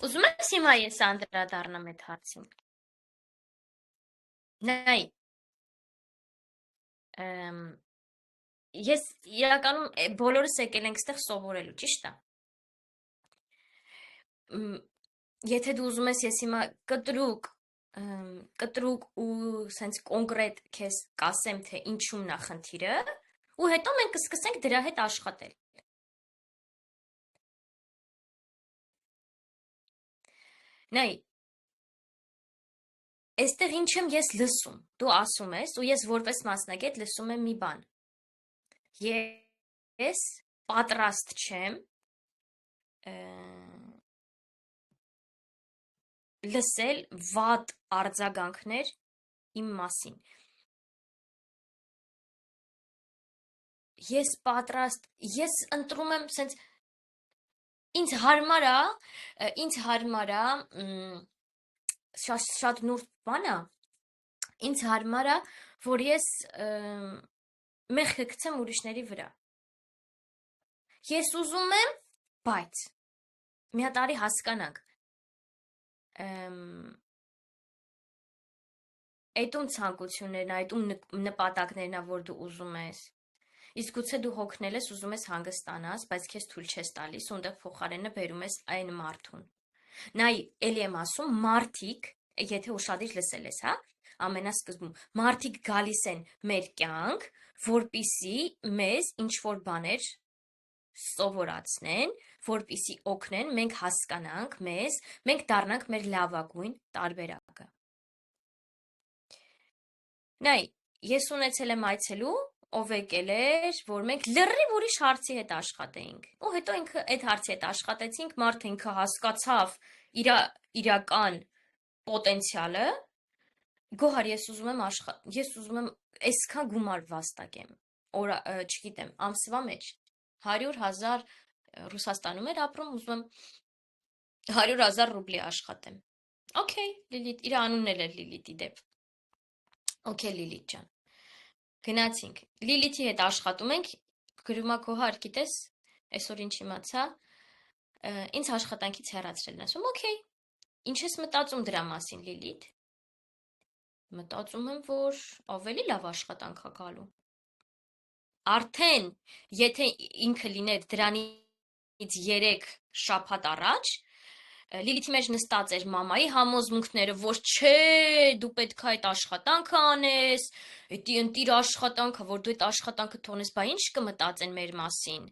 Ուզում ես հիմա ես անդրադառնամ այդ հարցին։ Նայ, ես իրականում բոլորս եկել ենք ստեղ սովորելու, ճիշտ է։ եթե դու ուզում ես ես հիմա կտրուկ ու սենց կոնկրետ քեզ կասեմ, թե ինչումն է խնդիրը, ու հետո մենք կսկսենք դրա հետ աշխատել։ Նայ, այստեղ ինչ եմ ես լսում, դու ասում ես, ու ես որպես մասնագետ լսում եմ մի բան։ Ես պատրաստ չեմ լսել վատ արձագանքներ իմ մասին։ Ես ընտրում եմ սենց, ինձ հարմար է, շատ նուրբ բան է, ինձ հարմար է, որ ես մեղքը գցեմ ուրիշների վրա։ Ես ուզում եմ, բայց մի հատ արի հասկանանք, այդում ցանկություններն, այդում նպատակներն, որ դու ուզում ես։ Իսկ գուցե դու հոգնել ես, ուզում ես հանգստանաս, բայց քեզ թույլ չես տալիս, ու այնտեղ փոխարենը բերում ես այն մարդուն։ Նայ, էլի եմ ասում, մարդիկ, եթե ուշադիր լսել ես, հա, ամենասկզբում, մարդիկ գալիս են մեր կյանք, որպիսի մեզ ինչ-որ բաներ սովորացնեն, որպիսի օգնեն, մենք հասկանանք մեզ, մենք դառնանք մեր լավագույն տարբերակը։ Նայ, ես ունեցել եմ այցելու, ով եկել էր, որ մենք լրիվ ուրիշ հարցի հետ աշխատեինք։ Ու հետո ինքը այդ հարցի հետ աշխատեցինք, մարդը ինքը հասկացավ իր իրական պոտենցիալը։ Գոհար, ես ուզում եմ այսքան գումար վաստակեմ, չգիտեմ, ամսվա մեջ 100,000 Ռուսաստանում էր ապրում, ուզում եմ 100,000 ռուբլի աշխատեմ։ Okay, Լիլիթ, իր անունն էլ էր Լիլիթի դեպ։ Okay, Լիլիթ ջան։ Գնացինք։ Լիլիթի հետ աշխատում ենք, գրում է Գոհար, գիտես, այսօր ինչ իմացա, ինձ աշխատանքից հեռացրելն ասում, okay, ինչ ես մտածում դրա մասին, Լիլիթ։ Մտածում եմ, որ ավելի լավ աշխատանք է գալու։ Արդեն, եթե ինքը լիներ դրանից 3 շաբաթ առաջ, Լիլիթի մեջ նստած էր մամայի համոզմունքները, որ չէ, դու պետք է այդ աշխատանքը անես, էդի ընտիր աշխատանքը, որ դու այդ աշխատանքը թողնես, բա ինչ կմտածեն մեր մասին,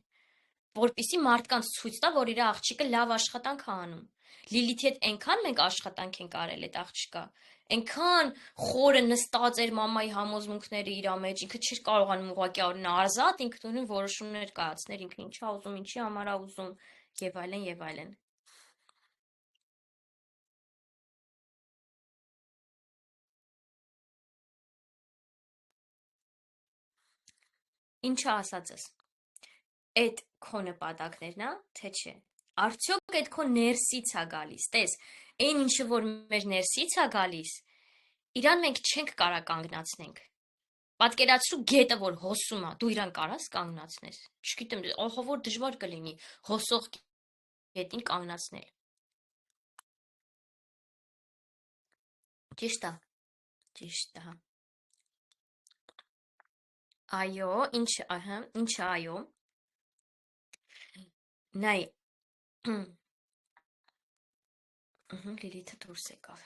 որպիսի մարդկանց ցույց տա, որ իր աղջիկը լավ աշխատանք է անում։ Լիլիթի հետ այնքան մենք աշխատանք ենք արել այդ աղջկա, այնքան խորը նստած էր մամայի համոզմունքները իր մեջ, ինքը չէր կարողանում ուղղակի ազատ ինքնուրույն որոշումներ կայացներ, ինքն ինչա ուզում, ինչի համար է ուզում, եւ այլն եւ այլն։ Ինչա ասածս, այդ քո նպատակներն է, թե չէ։ Արդյոք այդ քո ներսից է գալիս, տես, այն ինչը որ մեր ներսից է գալիս, իրան մենք չենք կարա կանգնացնենք։ Պատկերացրու գետը, որ հոսում է, դու իրան կարաս կանգնացնես։ Չգիտեմ, ահա որ դժվար կլինի հոսող գետին կանգնացնել։ Ճիշտ է։ Ճիշտ է։ Այո, ինչը, այո։ Նայ, Լիլիթը դուրս եկավ։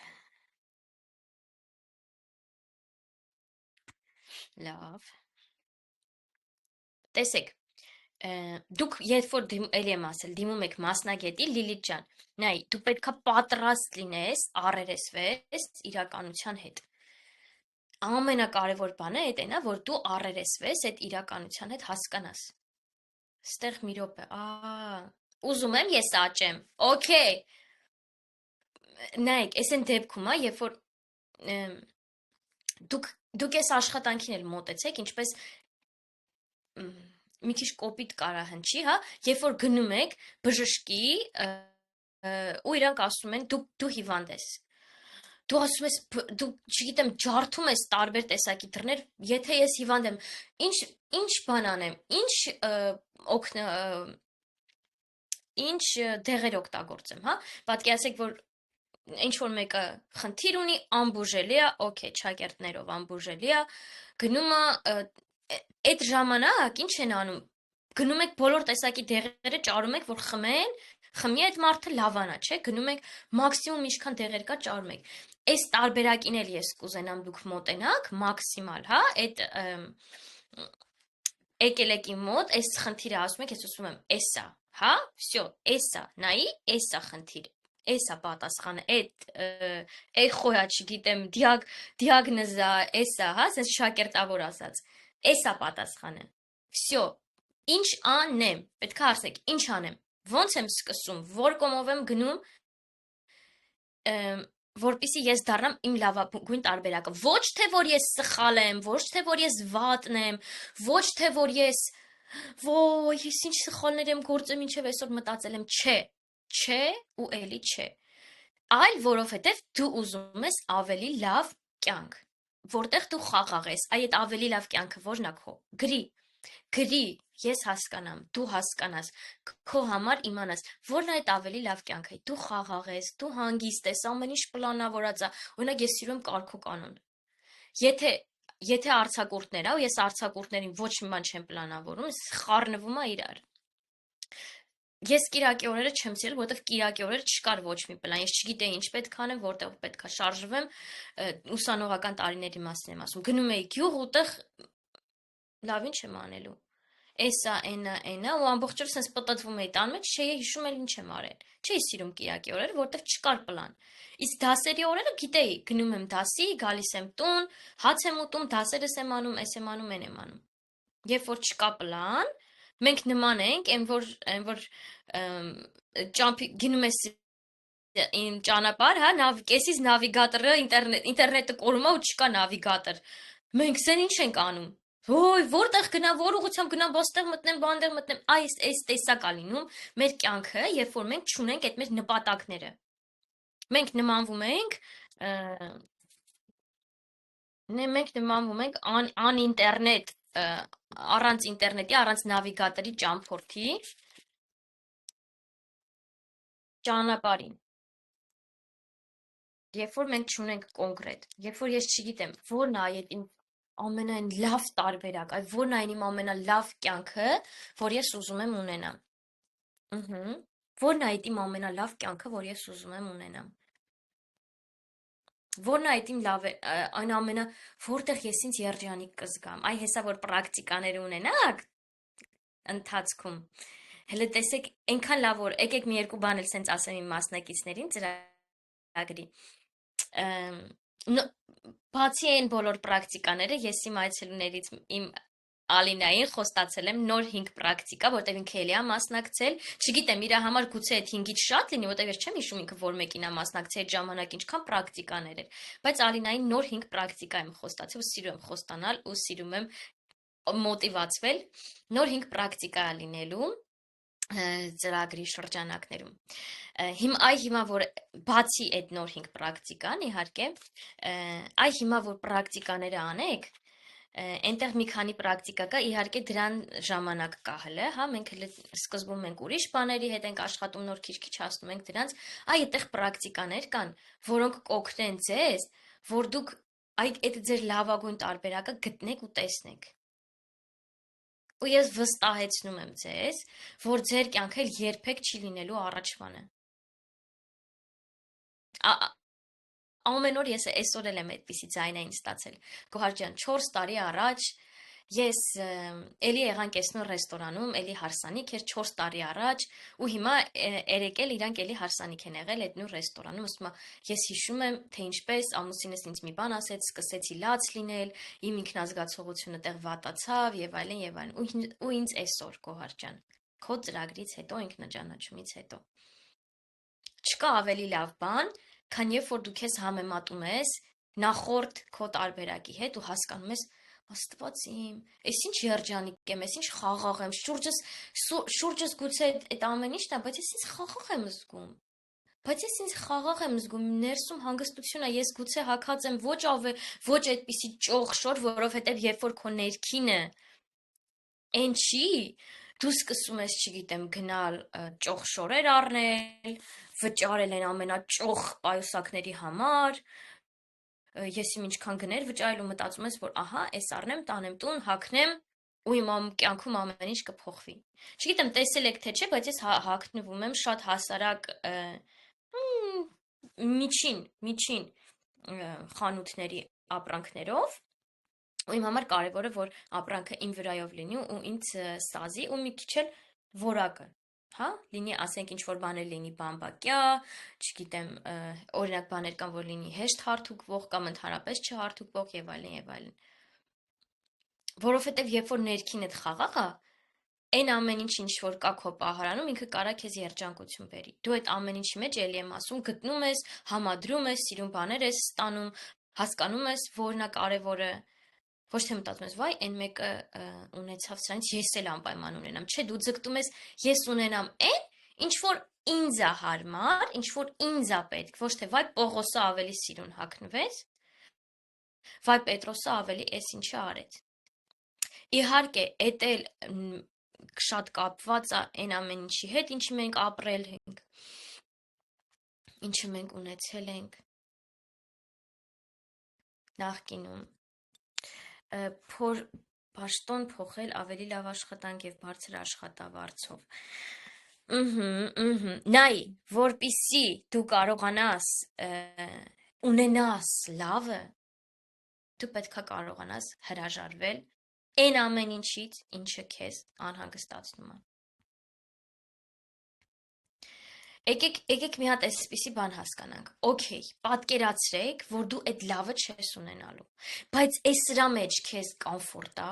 Լավ։ Տեսեք, դուք երբ որ էլի եմ ասել, դիմում եք մասնագետի, Լիլիթ ջան, նայ, դու պետքա պատրաստ լինես, առերեսվես իրականության հետ։ Ամենակարևոր բանը այդ էն է, որ դու առերեսվես այդ իրականության հետ հասկանաս։ Ստեղ մի րոպե, ուզում եմ ես աճեմ, okay։ Նայեք, այս են դեպքում, երբ որ դուք այս աշխատանքին էլ մոտեցեք, ինչպես մի քիչ կոպիտ կարա հնչի, հա, երբ որ գնում եք բժշկի ու իրանք ասում են դու հիվանդ ես։ Դու ասում ես, դու չգիտեմ, ջարդում ես տարբեր տեսակի դռներ, եթե ես հիվանդ եմ, ինչ բան անեմ, ինչ դեղեր օգտագործեմ, հա։ Պատկերացրեք, որ ինչ որ մեկը խնդիր ունի, անբուժելի է, okay, ճակերտներով անբուժելի է, գնում է այդ ժամանակ ինչ են անում, գնում եք բոլոր տեսակի դեղերը ճարում եք, որ խմեն, Խմի այդ մարդը լավանա, չէ, գնում եք մաքսիմում ինչքան դեղեր կա ճարում եք։ Այս տարբերակին էլ ես կուզենամ դուք մոտենաք մաքսիմալ, հա, այդ եկել եք իմ մոտ, այս խնդիրը ասում եք, ես ասում եմ, էսա, հա, всё, էսա, նայի, էսա խնդիրը, էսա պատասխանը, այդ խոյա, չգիտեմ, դիագնոզա, էսա, հա, ասես շակերտավոր ասած, էսա պատասխանը, всё, ինչ անեմ, պետք է ասեք, ինչ անեմ, ոնց եմ սկսում, որ կողմով եմ գնում, որպեսզի ես դառնամ իմ լավագույն տարբերակը, ոչ թե որ ես սխալ եմ, ոչ թե որ ես վատն եմ, ոչ թե որ ես ոյ, ես ինչ սխալներ եմ գործել, մինչև այսօր մտածել եմ, չէ ու էլի չէ։ Այլ որովհետև դու ուզում ես ավելի լավ կյանք, որտեղ դու խաղաղ ես, այդ ավելի լավ կյանքը որն է քո։ Գրի, ես հասկանամ, դու հասկանաս, քո համար իմանաս, որն է այդ ավելի լավ կյանքը, դու խաղաղ ես, դու հանգիստ ես, ամեն ինչ պլանավորած է, օրինակ ես սիրում եմ կարգուկանոն։ Եթե արձակուրդներ ա, ու ես արձակուրդներին ոչ մի բան չեմ պլանավորում, խառնվում է իրար։ Ես կիրակի օրերը չեմ սիրել, որովհետև կիրակի օրերը չկար ոչ մի պլան, ես չգիտեի ինչ պետք անեմ, որտեղ պետք է շարժվեմ, ուսանողական տարիների մասին եմ ասում։ Գնում էի գյուղ, ուտեղ լավ ինչ եմ անելու։ Էսա, այնա, ու ամբողջ օրը sense պտտվում էի տան մեջ, չէի հիշում էլ ինչ եմ արել։ Չէի սիրում կիրակի օրերը, որտեղ չկար պլան։ Իսկ դասերի օրերը գիտեի, գնում եմ դասի, գալիս եմ տուն, հաց եմ ուտում, դասերս եմ անում, էս եմ անում, այն եմ անում։ Երբ որ չկա պլան, մենք նման ենք, այն որ գնում ես ճանապարհ, հա, կեսից նավիգատորը ինտերնետը կորում է ու չկա նավիգատոր։ Մենք սեն ինչ ենք անում։ Ոյ, որտեղ գնամ, որ ուղղությամբ գնամ, ոստեղ մտնեմ, բանդեղ մտնեմ, այս տեսակ է լինում մեր կյանքը, երբ որ մենք չունենք այդ մեր նպատակները։ Մենք նմանվում ենք անինտերնետ, առանց ինտերնետի, առանց նավիգատորի ճամփորդի ճանապարհին։ Երբ որ մենք չունենք կոնկրետ, երբ որ ես չգիտեմ, որն է այդ իմ ամենայն լավ տարբերակ, այ որն է իմ ամենալավ կյանքը, որ ես ուզում եմ ունենամ։ Որն է այդ իմ ամենալավ կյանքը, որ ես ուզում եմ ունենամ։ Որն է այդ իմ լավ այն ամենը, որտեղ ես ինձ երջանիկ կզգամ։ Այ հեսա որ պրակտիկաներ ունենաք ընթացքում։ Հələ տեսեք, այնքան լավ որ եկեք մի երկու բան էլ սենց ասեմ իմ մասնակիցներին ծրագրի։ Բացի այն բոլոր պրակտիկաները, ես իմ այցելուներից իմ Ալինային խոստացել եմ նոր 5 պրակտիկա, որտեղ ինքը էլի է մասնակցել։ Չգիտեմ, իր համար գուցե այդ 5-ից շատ լինի, որտեղ ես չեմ հիշում ինքը որ մեկին է մասնակցել այդ ժամանակ ինչքան պրակտիկաներ էր, բայց Ալինային նոր 5 պրակտիկա եմ խոստացել ու սիրում եմ խոստանալ ու սիրում եմ մոտիվացվել։ Նոր 5 պրակտիկա է լինելու ծրագրի շրջանակներում։ Հիմա որ բացի այդ նոր 5 պրակտիկան, իհարկե, հիմա որ պրակտիկաները անեք, այնտեղ մի քանի պրակտիկա կա, իհարկե դրան ժամանակ կա հələ, հա, մենք հələ սկզբում ենք ուրիշ բաների հետ ենք աշխատում, նոր քիչ-քիչ հասնում ենք դրանց, այդտեղ պրակտիկաներ կան, որոնք կօգնեն ձեզ, որ դուք այդ ձեր լավագույն տարբերակը գտնեք ու տեսնեք։ Ու ես վստահեցնում եմ ձեզ, որ ձեր կյանքը երբեք չի լինելու առաջվանը։ Ամեն օր ես այսօր էլ եմ այդպիսի ձայնային ստացել։ Գոհար ջան, 4 տարի առաջ ես էլի եղանք այս նոր ռեստորանում, էլի հարսանիք էր 4 տարի առաջ, ու հիմա երեք էլ իրանք էլի հարսանիք են եղել այդ նոր ռեստորանում, ասում ես հիշում եմ, թե ինչպես ամուսինս ինձ մի բան ասեց, սկսեցի լաց լինել, իմ ինքնազգացողությունը տեղ վատացավ եւ այլն, ու ինձ այսօր Գոհար ջան, քո ծրագրից հետո, ինքնաճանաչումից հետո չկա ավելի լավ բան, քան երբ որ դու քեզ համեմատում ես նախորդ քո տարբերակի հետ ու հասկանում ես Աստված իմ, ես ինչ երջանիկ եմ, ես ինչ խաղաղ եմ, շուրջս գուցե այդ ամեն ինչն է, բայց ես ինձ խաղաղ եմ զգում։ Բայց ես ինձ խաղաղ եմ զգում, ներսում հանգստություն է, ես գուցե հագած եմ ոչ այդպիսի ճոխ շոր, որովհետև երբ որ քո ներքինը այն չի, դու սկսում ես, չգիտեմ, գնալ ճոխ շորեր առնել, վճարել են ամենաճոխ պայուսակների համար, ես իմ ինչքան գներ վճարել ու մտածում ես, որ ահա, այս առնեմ, տանեմ տուն, հագնեմ, ու իմ կյանքում ամեն ինչ կփոխվի։ Չգիտեմ, տեսել եք թե չէ, բայց ես հագնվում եմ շատ հասարակ միջին խանութների ապրանքներով, ու իմ համար կարևոր է, որ ապրանքը իմ վրայով լինի ու ինձ սազի ու մի քիչ էլ որակը, հա, լինի, ասենք ինչ որ բաներ լինի բամբակյա, չգիտեմ, օրինակ բաներ կան, որ լինի հեշտ հարթուկվող կամ ընդհանրապես չհարթուկվող եւ այլն եւ այլն։ Որովհետեւ երբ որ ներքինդ խաղաղ է, այն ամեն ինչ որ կա քո պահարանում, ինքը կարա քեզ երջանկություն բերի։ Դու այդ ամեն ինչի մեջ էլի եմ ասում, գտնում ես, համադրում ես, սիրուն բաներ ես ստանում, հասկանում ես, որն է կարևորը։ Ոչ թե մտածում ես, վայ, այն մեկը ունեցավ սրանից, ես էլ անպայման ունենամ։ Չէ, դու ձգտում ես, ես ունենամ այն, ինչ որ ինձ է հարմար, ինչ որ ինձ է պետք, ոչ թե վայ Պողոսը ավելի սիրուն հագնվեց, վայ Պետրոսը ավելի էս ինչը արեց։ Իհարկե, էդ էլ շատ կապված է այն ամեն ինչի հետ, ինչի մենք ապրել ենք, ինչը մենք ունեցել ենք նախկինում, պաշտոն փոխել ավելի լավ աշխատանք եւ բարձր աշխատավարձով։ Նայ, որպիսի դու կարողանաս ունենաս լավը, դու պետքա կարողանաս հրաժարվել այն ամեն ինչից, ինչը քեզ անհանգստացնում է։ Եկեք մի հատ այսպիսի բան հասկանանք։ Okay, պատկերացրեք, որ դու այդ լավը չես ունենալու, բայց այս սրա մեջ քեզ կոմֆորտ է։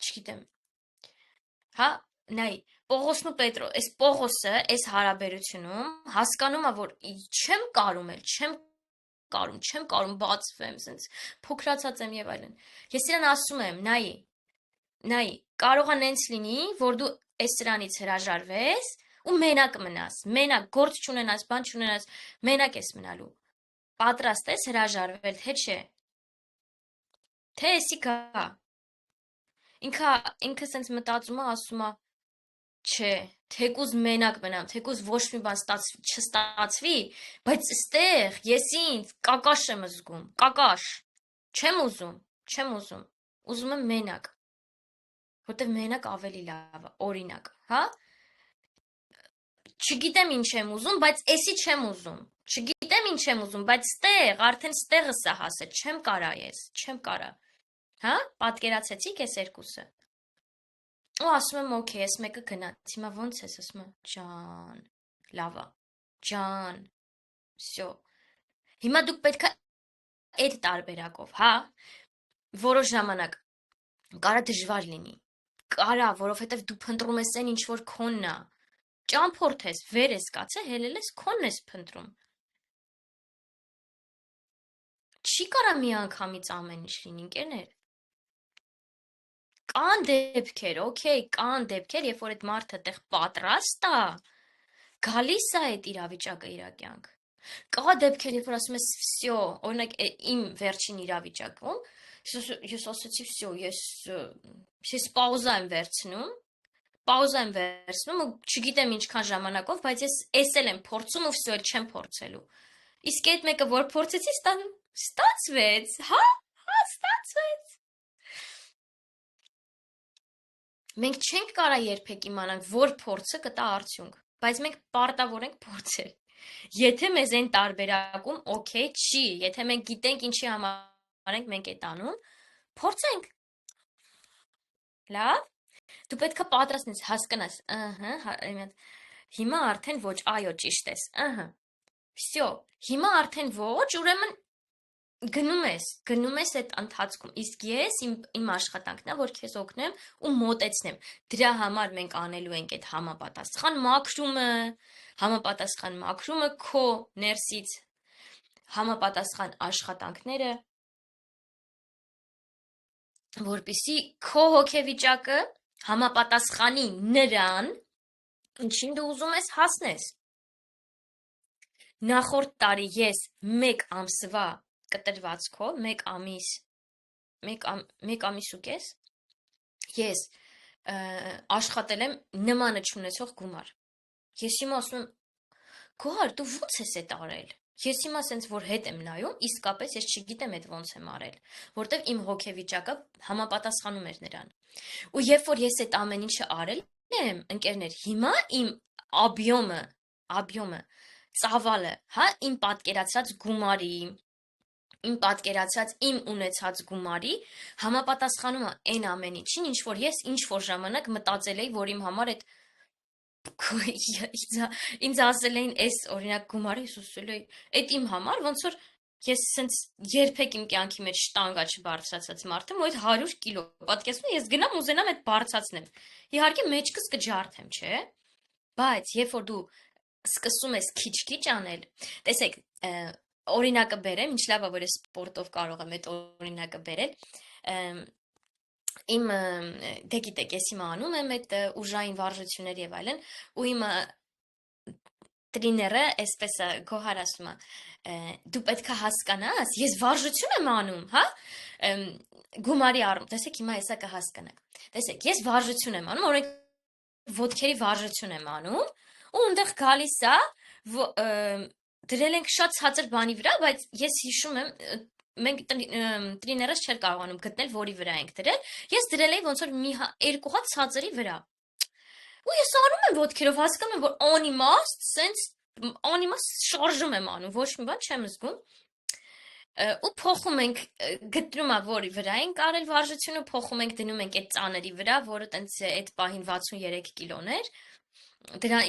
Չգիտեմ։ Հա, նայ, Պողոսն ու Պետրո, այս Պողոսը, այս հարաբերությունում հասկանում է, որ չեմ կարում բացվեմ, սենց փոքրացած եմ եւ այլն։ Ես իրան ասում եմ, նայ, կարող է նենց լինի, որ դու այս սրանից հրաժարվես ու մենակ մնաս, մենակ գործ չունենաս, բան չունենաս, մենակ ես մնալու։ Պատրաստ ես հրաժարվել, թե չէ։ Թե էսի գա։ Ինքը սենց մտածում է, ասում է, չէ, թեկուզ մենակ մնամ, թեկուզ ոչ մի բան չստացվի, բայց ստեղ ես ինձ կակաշ եմ զգում, կակաշ, չեմ ուզում, ուզում եմ մենակ, որտև մենակ ավելի լավ է, օրինակ, հա, չգիտեմ ինչ եմ ուզում, բայց էսի չեմ ուզում, չգիտեմ ինչ եմ ուզում, բայց ստեղ, արդեն ստեղս է հասել, չեմ կարա, հա, պատկերացեցիք ես երկուսը։ Ու ասում եմ, օքեյ, ես մեկը գնաց, հիմա ոնց ես, ասում եմ, ջան, լավա, ջան, всё։ Հիմա դուք պետքա այդ տարբերակով, հա, որոշ ժամանակ կարա դժվար լինի, կարա, որովհետև դու փնտրում ես այն ինչ որ քոնն է, ճամփորդ ես, վեր ես կացել, հելել ես, քոնն ես փնտրում։ Չի կարա մի անգամից ամեն ինչ լինի, ընկերներ։ Կան դեպքեր, օքեյ, կան դեպքեր, երբ որ այդ մարդը տեղ պատրաստ է, գալիս է այդ իրավիճակը իր կյանք։ Կա դեպքեր, երբ որ ասում ես, всё, օրինակ իմ վերջին իրավիճակում, ես ասացի, всё, ես պաուզա եմ վերցնում ու չգիտեմ ինչքան ժամանակով, բայց ես էսել եմ փորձում ու всё, էլ չեմ փորձելու։ Իսկ այդ մեկը, որ փորձեցի, ստացվեց, հա, ստացվեց։ Մենք չենք կարա երբեք իմանանք, որ փորձը կտա արդյունք, բայց մենք պարտավոր ենք փորձել։ Եթե մեզ այն տարբերակում օքեյ չի, եթե մենք գիտենք ինչի համար ենք մենք այդ անում, փորձենք։ Լավ։ Դու պետքա պատրաստ ես, հասկանաս, հիմա արդեն ոչ, այո, ճիշտ ես, всё, հիմա արդեն ոչ, ուրեմն գնում ես այդ ընթացքում, իսկ ես իմ աշխատանքն է, որ քեզ օգնեմ ու մոտեցնեմ, դրա համար մենք անելու ենք այդ համապատասխան մաքրումը քո ներսից, համապատասխան աշխատանքները, որպիսի քո հոգեվիճակը համապատասխանի նրան, ինչին դու ուզում ես հասնես։ Նախորդ տարի ես 1 ամսվա կտրվածքով, 1 ամիս ու կես, ես աշխատել եմ նմանը չունեցող գումար։ Ես հիմա ասում եմ, Գոհար, դու ո՞նց ես էդ արել։ Ես հիմա սենց որ հետ եմ նայում, իսկապես ես չգիտեմ այդ ոնց եմ արել, որտեվ իմ հոգեվիճակը համապատասխանում էր նրան։ Ու երբ որ ես այդ ամեն ինչը արել եմ, ընկերներ, հիմա իմ աբյոմը, ծավալը, հա, իմ պատկերացած գումարի, իմ պատկերացած իմ ունեցած գումարի համապատասխանում է այն ամեն ինչին, ինչ որ ես ինչ որ ժամանակ մտածել էի, որ իմ համար այդ ինձ ասել էին այս օրինակ գումարը, ես ասել էի, այդ իմ համար ոնց որ ես սենց երբեք իմ կյանքի մեջ շտանգա չբարձրացած մարդ եմ, ու այդ 100 կիլո, պատկերացնում ես գնամ ուզենամ այդ բարձրացնեմ։ Իհարկե մեջքս կջարդեմ, չէ՞։ Բայց երբ որ դու սկսում ես քիչ-քիչ անել, տեսեք, օրինակը բերեմ, ինչ լավ է, որ ես սպորտով կարող եմ այդ օրինակը բերել, իմ դե գիտեք, ես հիմա անում եմ այդ ուժային վարժություններ եւ այլն, ու իմ տրիները այսպես է Գոհար ասում է, դու պետքա հասկանաս, ես վարժություն եմ անում, հա, գումարի առում, տեսեք հիմա հեսա կհասկանաք, տեսեք, ես վարժություն եմ անում, օրինակ ոտքերի վարժություն եմ անում, ու այնտեղ գալիս է, դրել ենք շատ ցածր բանի վրա, բայց ես հիշում եմ, մենք տրիներս չէր կարողանում գտնել, որի վրա ենք դրել, ես դրել էի ոնց որ մի երկու հատ ցածրի վրա։ Ու ես անում եմ ոտքերով, հասկանում եմ, որ անիմաստ, սենց անիմաստ շարժում եմ անում, ոչ մի բան չեմ զգում։ Ու փոխում ենք, գտնում է որի վրա ենք արել վարժությունը, փոխում ենք դնում ենք այդ ծաների վրա, որը տենց այդ պահին 63 կիլոն էր։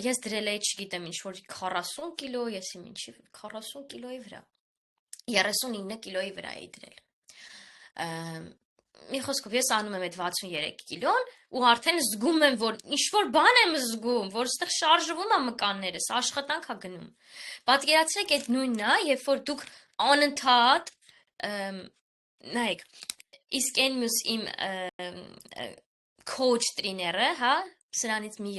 Ես դրել էի, չգիտեմ, ինչ որ 40 կիլո, ես իմ ինչի 40 կիլոյի վրա, 39 կիլոյի վրա էի դրել։ Մի խոսքով ես անում եմ այդ 63 կիլոն ու արդեն զգում եմ, որ ինչ-որ բան եմ զգում, որ ստեղ շարժվում է մկաններս, աշխատանք է գնում։ Պատկերացրեք այդ նույնն է, երբ որ դուք անընդհատ նայեք, իսկ այն մյուս իմ քոուչ տրիները, հա, սրանից մի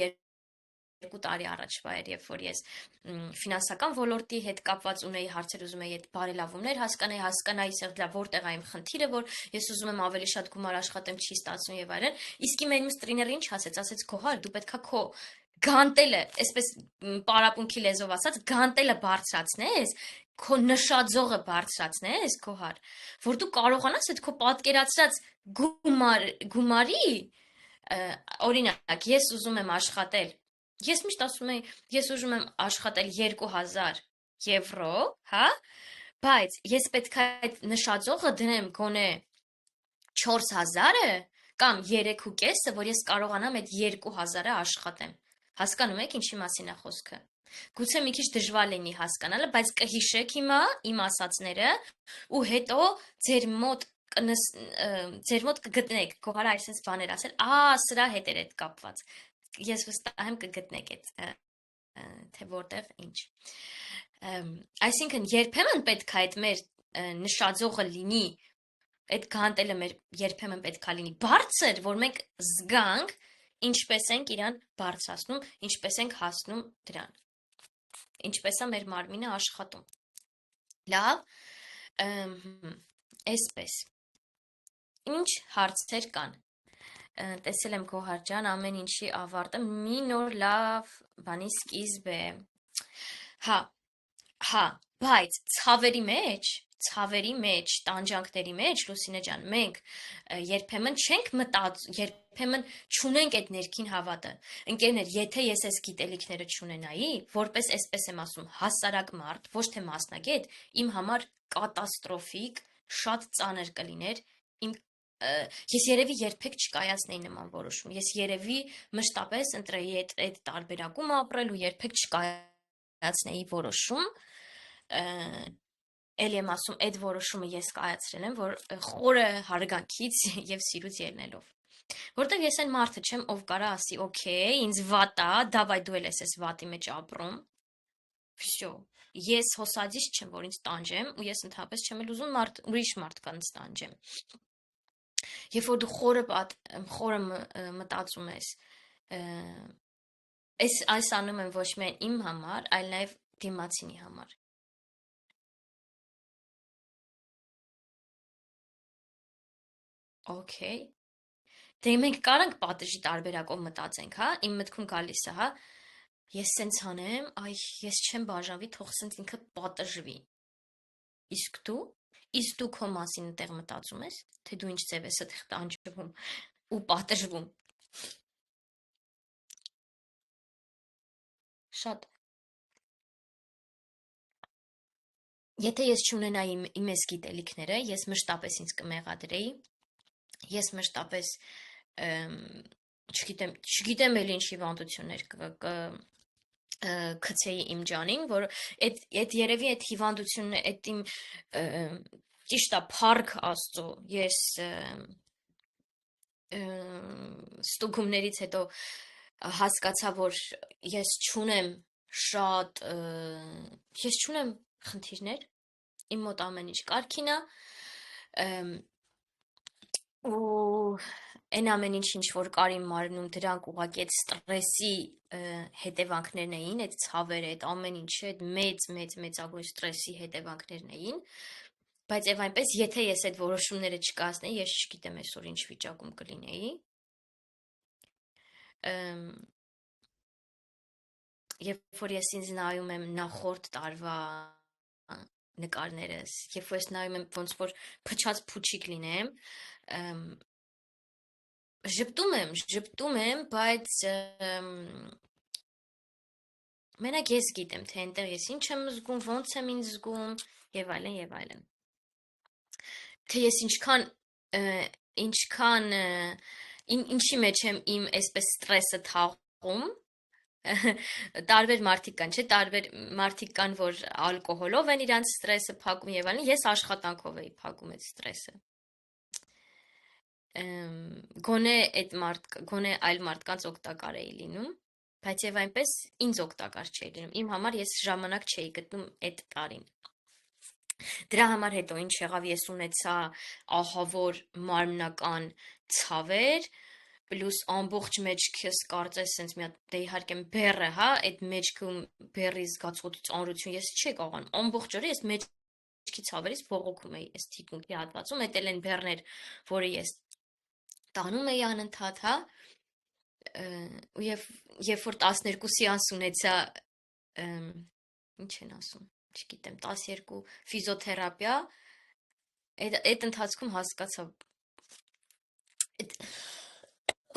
2 տարի առաջվա էր, երբ որ ես ֆինանսական ոլորտի հետ կապված ունեի հարցեր, ուզում էի այդ բարելավումներ հասկանայի սեղդա որտեղ է իմ խնդիրը, որ ես ուզում եմ ավելի շատ գումար աշխատեմ, չի ստացվում եւ այլն։ Իսկ իմ այն տրիները ինչ ասեց Գոհար, դու պետքա քո գանտելը, այսպես պարապունքի լեզվով ասած, գանտելը բարձրացնես, քո նշաձողը բարձրացնես, Գոհար, որ դու կարողանաս այդ քո պատկերացրած գումարի, օրինակ, ես ուզում եմ աշխատել, ես միշտ ասում եի, ես ուզում եմ աշխատել 2000 եվրո, հա, բայց ես պետք է այդ նշաձողը դնեմ գոնե 4000-ը կամ 3.5-ը, որ ես կարողանամ այդ 2000-ը աշխատեմ։ Հասկանում եք ինչի մասին է խոսքը։ Գուցե մի քիչ դժվար լինի հասկանալը, բայց կհիշեք հիմա իմ ասածները ու հետո ձեր մոտ կգտնեք, Գոհարը այսպես բաներ ասել, սրա հետ էր այդ կապված։ Ես վստահ եմ կգտնեք այդ թե որտեղ ինչ։ Այսինքն երբեմն պետք է այդ մեր նշաձողը լինի, այդ գանտելը մեր երբեմն պետք է լինի բարձր, որ մենք զգանք ինչպես ենք իրան բարձրացնում, ինչպես ենք հասնում դրան։ Ինչպես է մեր մարմինը աշխատում։ Լավ, այսպես։ Ինչ հարցեր կան։ Տեսել եմ Գոհար ջան, ամեն ինչի ավարտը մի նոր լավ բանի սկիզբ է։ Հա, բայց ցավերի մեջ, տանջանքների մեջ, Լուսինե ջան, մենք երբեմն չենք երբեմն չունենք այդ ներքին հավատը։ Ընկերներ, եթե ես այս գիտելիքները չունենայի, որպես այսպես եմ ասում, հասարակ մարդ, ոչ թե մասնագետ, իմ համար կատաստրոֆիկ, շատ ծանր կլիներ իմ ես երևի երբեք չկայացնեի նման որոշում։ Ես երևի մշտապես ընտրեի այդ տարբերակում ապրել ու երբեք չկայացնեի որոշում։ Էլի եմ ասում, այդ որոշումը ես կայացրել եմ, որ խորը հարգանքից եւ սիրուց ելնելով։ Որտեւ ես այն մարդը չեմ, ով կարա ասի, օքեյ, ինձ վատ է, դավայ դու էլ ես վատի մեջ ապրում։ Всё։ Ես հոսադից չեմ, որ ինձ տանջեմ, ու ես ընդհանրապես չեմ էլ ուզում ուրիշ մարդկանց տանջեմ։ Երբ որ դու խորը մտածում ես, այս անում եմ ոչ միայն իմ համար, այլ նաև դիմացինի համար։ Okay։ Դե մենք կարանք պատժի տարբերակով մտածենք, հա, իմ մտքում գալիս է, հա, Ես սենց անեմ, այ ես չեմ բաժանվի, թող սենց ինքը պատժվի։ Իսկ դու քո մասին այդտեղ մտածում ես, թե դու ինչ ձև ես այդտեղ տանջվում ու պատժվում։ Շատ։ Եթե ես չունենայի իմ ես գիտելիքները, ես մշտապես ինձ կմեղադրեի, ես մշտապես չգիտեմ էլ ինչ հիվանդություններ կցեի իմ ջանին, որ այդ երևի այդ հիվանդությունն այդ իմ ճիշտ է փառք Աստծո, ես ստուգումներից հետո հասկացա, որ ես չունեմ շատ ես չունեմ խնդիրներ, իմ մոտ ամեն ինչ կարգին է, ու այն ամեն ինչ որ կար իմ մարմնում, դրանք ուղղակի այդ ստրեսի հետևանքներն էին, այդ ցավերը, այդ ամեն ինչը, այդ մեծագույն ստրեսի հետևանքներն էին, բայց եւ այնպես, եթե ես այդ որոշումները չկայացնեի, ես չգիտեմ այսօր ինչ վիճակում կլինեի։ Երբ որ ես ինձ նայում եմ նախորդ տարվա նկարներս, երբ որ ես նայում եմ ոնց որ փչած փուչիկ լինեմ, ժպտում եմ, բայց մենակ ես գիտեմ, թե այնտեղ ես ինչ եմ զգում, ոնց եմ ինձ զգում, եւ այլն։ Թե ես ինչի մեջ եմ իմ այսպես ստրեսը թաղում, տարբեր մարդիկ կան, չէ, տարբեր մարդիկ կան, որ ալկոհոլով են իրանց ստրեսը փակում եւ այլն, ես աշխատանքով էի փակում այդ ստրեսը։ Գոնե այլ մարդկանց օգտակար էի լինում, բայց եւ այնպես ինձ օգտակար չէի լինում։ Իմ համար ես ժամանակ չէի գտնում այդ տարին։ Դրա համար հետո ինչ եղավ, ես ունեցա ահավոր մարմնական ցավեր, պլյուս ամբողջ մեջքս կարծես սենց մի հատ դե իհարկե բեռը, հա, այդ մեջքում բեռի զգացողություն, ծանրություն ես չի կարողանում։ Ամբողջ օրը ես մեջքի ցավերից բողոքում էի, այս թիկունքի հատվածում, այդ էլ են բեռներ, որը ես տանում էի անընդհատ, հա, ու երբ որ 12 սեանս ունեցա, ինչ են ասում, չգիտեմ, 12 ֆիզիոթերապիա, այդ ընթացքում հասկացա,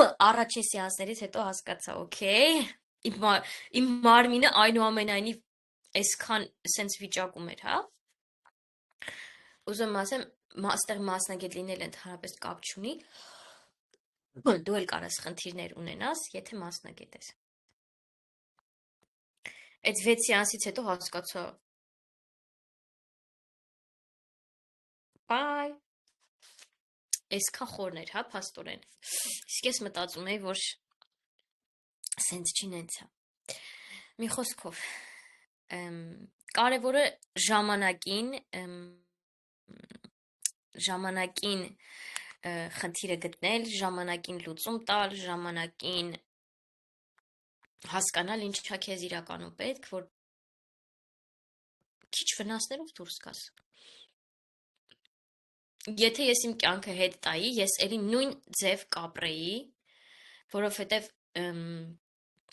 առաջին սեանսներից հետո հասկացա, օքեյ, իմ մարմինը այնուամենայնիվ այսքան սենց վիճակում էր, հա, ուզում ասեմ, այստեղ մասնագետ լինել ընդհանրապես կապ չունի, դու էլ կարաս խնդիրներ ունենաս, եթե մասնագետ ես։ Այդ 6 սեանսից հետո հասկացա, բայ, այսքան խորն էր, հա, փաստորեն։ Իսկ ես մտածում էի, որ սենց չի նենցա։ Մի խոսքով, կարևորը ժամանակին խնդիրը գտնել, ժամանակին լուծում տալ, ժամանակին հասկանալ ինչա քեզ իրականում պետք, որ քիչ վնասներով դուրս գաս։ Եթե ես իմ կյանքը հետ տայի, ես ելի նույն ձև կապրեի, որովհետև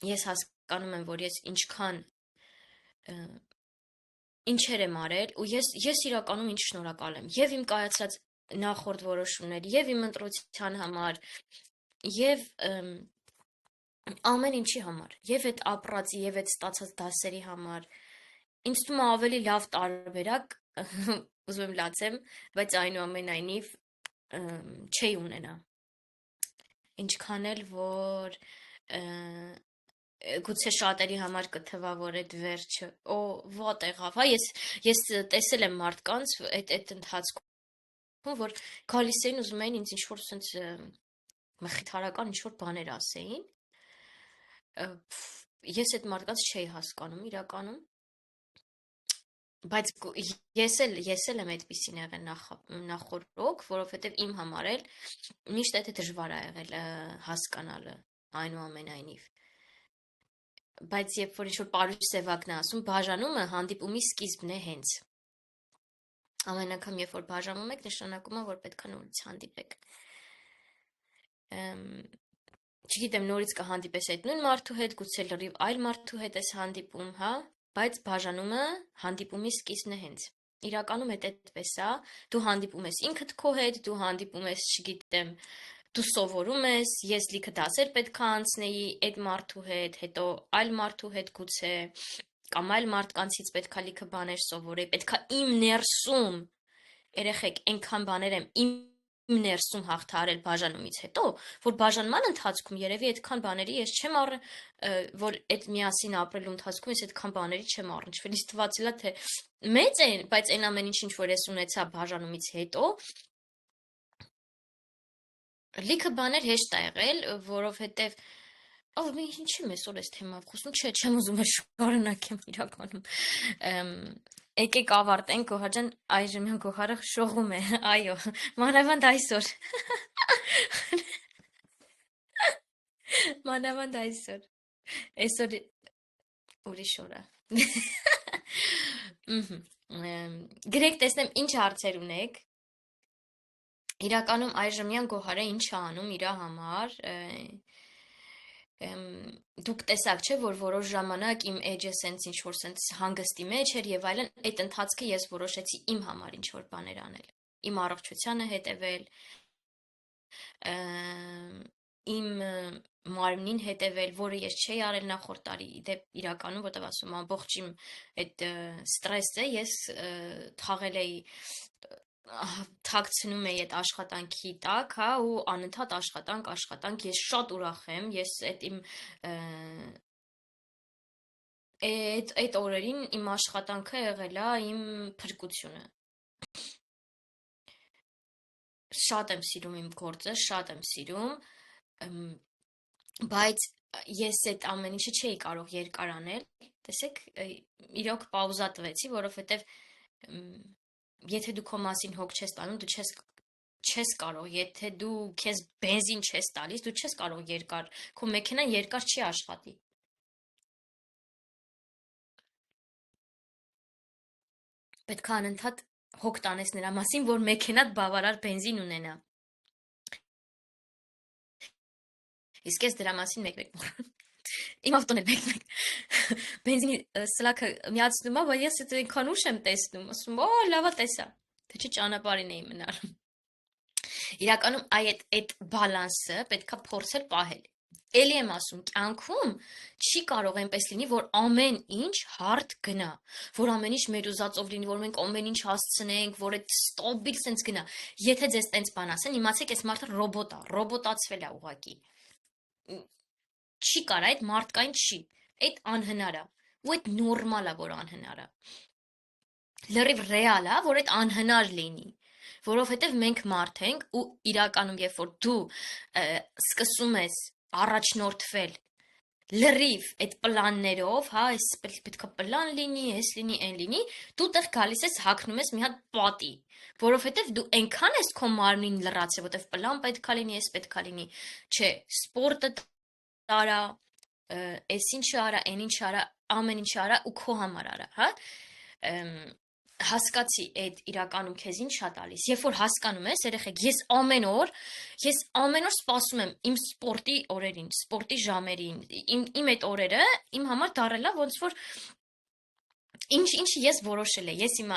ես հասկանում եմ, որ ես ինչքան ինչեր եմ արել, ու ես իրականում ինչ շնորհակալ եմ, եւ իմ կայացած նախորդ որոշումներ, եւ իմ ընտրության համար, եւ ամեն ինչի համար, եւ այդ ապրածի, եւ այդ ստացած դասերի համար, ինձ թվում է ավելի լավ տարբերակ, ուզում եմ լացեմ, բայց այնուամենայնիվ չի ունենա։ Ինչքան էլ որ գուցե շատերի համար կթվա, որ այդ վերջը, վատ եղավ, հա, ես տեսել եմ մարդկանց այդ ընթացքում, որ գալիս էին ուզում էին ինձ ինչ-որ սենց մխիթարական ինչ-որ բաներ ասեին, ես այդ մարդկանց չէի հասկանում իրականում, բայց ես էլ եմ այդպիսին եղել նախորոք, որովհետև իմ համար էլ միշտ այդ դժվար է եղել հասկանալը այնուամենայնիվ։ Բայց երբ որ ինչ-որ Պարուհի Սևակն է ասում, բաժանումը հանդիպումի սկիզբն է հենց։ Ամեն անգամ երբ որ բաժանում եք, նշանակում է, որ պետք է նորից հանդիպեք։ չգիտեմ, նորից կհանդիպես այդ նույն մարդու հետ, գուցե լրիվ այլ մարդու հետ ես հանդիպում, հա, բայց բաժանումը հանդիպումի սկիզբն է հենց։ Իրականում հետ այդպես է, դու հանդիպում ես ինքդ քո հետ, դու հանդիպում ես, չգիտեմ, դու սովորում ես, ես լիքը դասեր պետք է անցնեի այդ մարդու հետ, հետո այլ մարդու հետ գուցե, կամ այլ մարդկանցից պետք է լիքը բաներ սովորեի, պետք է իմ ներսում, երեխեք, այնքան բաներ եմ իմ ներսում հաղթահարել բաժանումից հետո, որ բաժանման ընթացքում երևի այդքան բաների ես չեմ որ այդ միասին ապրելու ընթացքում ես այդքան բաների չեմ առնչվել, ինձ թվացել է թե մեծ են, բայց այն ամեն ինչ որ ես ունեցա բաժանումից հետո լիքը բաներ հեշտ ա եղել, որովհետև ինչի՞ եմ այսօր այս թեմայով խոսում, չէ, չեմ ուզում շարունակեմ իրականում։ Եկեք ավարտենք, Գոհար ջան, այժմ Գոհարը շողում է, այո, մանավանդ այսօր։ Մանավանդ այսօր։ Այսօր ուրիշ օր է։ Գրեք, տեսնեմ ինչ հարցեր ունեք։ Իրականում այժմյան Գոհարը ինչ է անում իր համար։ Դուք տեսաք, չէ, որ որոշ ժամանակ իմ էջը սենց ինչ-որ սենց հանգստի մեջ էր եւ այլն, այդ ընթացքը ես որոշեցի իմ համար ինչ-որ բաներ անել, իմ առողջությանը հետևել, իմ մարմնին հետևել, որը ես չէի արել նախորդ տարի, դեպ իրականում, որտեղ ասում եմ, ամբողջ իմ այդ ստրեսը ես թաղել էի թաքցնում էի այդ աշխատանքի տակ, հա, ու անընդհատ աշխատանք, ես շատ ուրախ եմ, ես այդ իմ այդ օրերին իմ աշխատանքը եղել է իմ փրկությունը։ Շատ եմ սիրում իմ գործը, շատ եմ սիրում, բայց ես այդ ամեն ինչը չէի կարող երկար անել, տեսեք, իրոք պաուզա տվեցի, որովհետև եթե դու քո մասին հոգ չես տանում, դու չես կարող, եթե դու քեզ բենզին չես տալիս, դու չես կարող երկար, քո մեքենան երկար չի աշխատի։ Պետք է անընդհատ հոգ տանես նրա մասին, որ մեքենատ բավարար բենզին ունենա։ Իսկ ես դրա մասին մեկ-մեկ մոռանում։ Իմ ավտոն էլ մեկ-մեկ բենզինի սլաքը միացնում է, բայց ես այդ այնքան ուշ եմ տեսնում, ասում, լավա տեսա, թե չի ճանապարհին էի մնալու։ Իրականում այդ բալանսը պետքա փորձել պահել։ Էլի եմ ասում, կյանքում չի կարող այնպես լինի, որ ամեն ինչ հարթ գնա, որ ամեն ինչ մեր ուզածով լինի, որ մենք ամեն ինչ հասցնենք, որ այդ ստոպիլ սենց գնա։ Եթե ձեզ տենց բան ասեն, իմացեք, այս մարդը ռոբոտ է, ռոբոտացվել է ուղղակի։ Չի կարա, այդ մարդկային չի, այդ անհնար է, ու այդ նորմալ է, որ անհնար է։ Լրիվ ռեալ է, որ այդ անհնար լինի, որովհետև մենք մարդ ենք ու իրականում երբ որ դու սկսում ես առաջնորդվել լրիվ այդ պլաններով, հա, այս պետք է պլան լինի, այս լինի, այն լինի, դու տեղ գալիս ես հագնում ես մի հատ պատի, որովհետև դու այնքան ես քո մարմնին լրացել, որովհետև պլան պետք է լինի, այս պետք է լինի, չէ, սպորտը արա, այս ինչը արա, այն ինչը արա, ամեն ինչը արա ու քո համար արա, հա, հասկացի այդ իրականում քեզ ինչ է տալիս, երբ որ հասկանում ես, երեխեք, ես ամեն օր սպասում եմ իմ սպորտի օրերին, սպորտի ժամերին, իմ այդ օրերը իմ համար դառել է ոնց որ ինչ ես որոշել եմ, ես իմ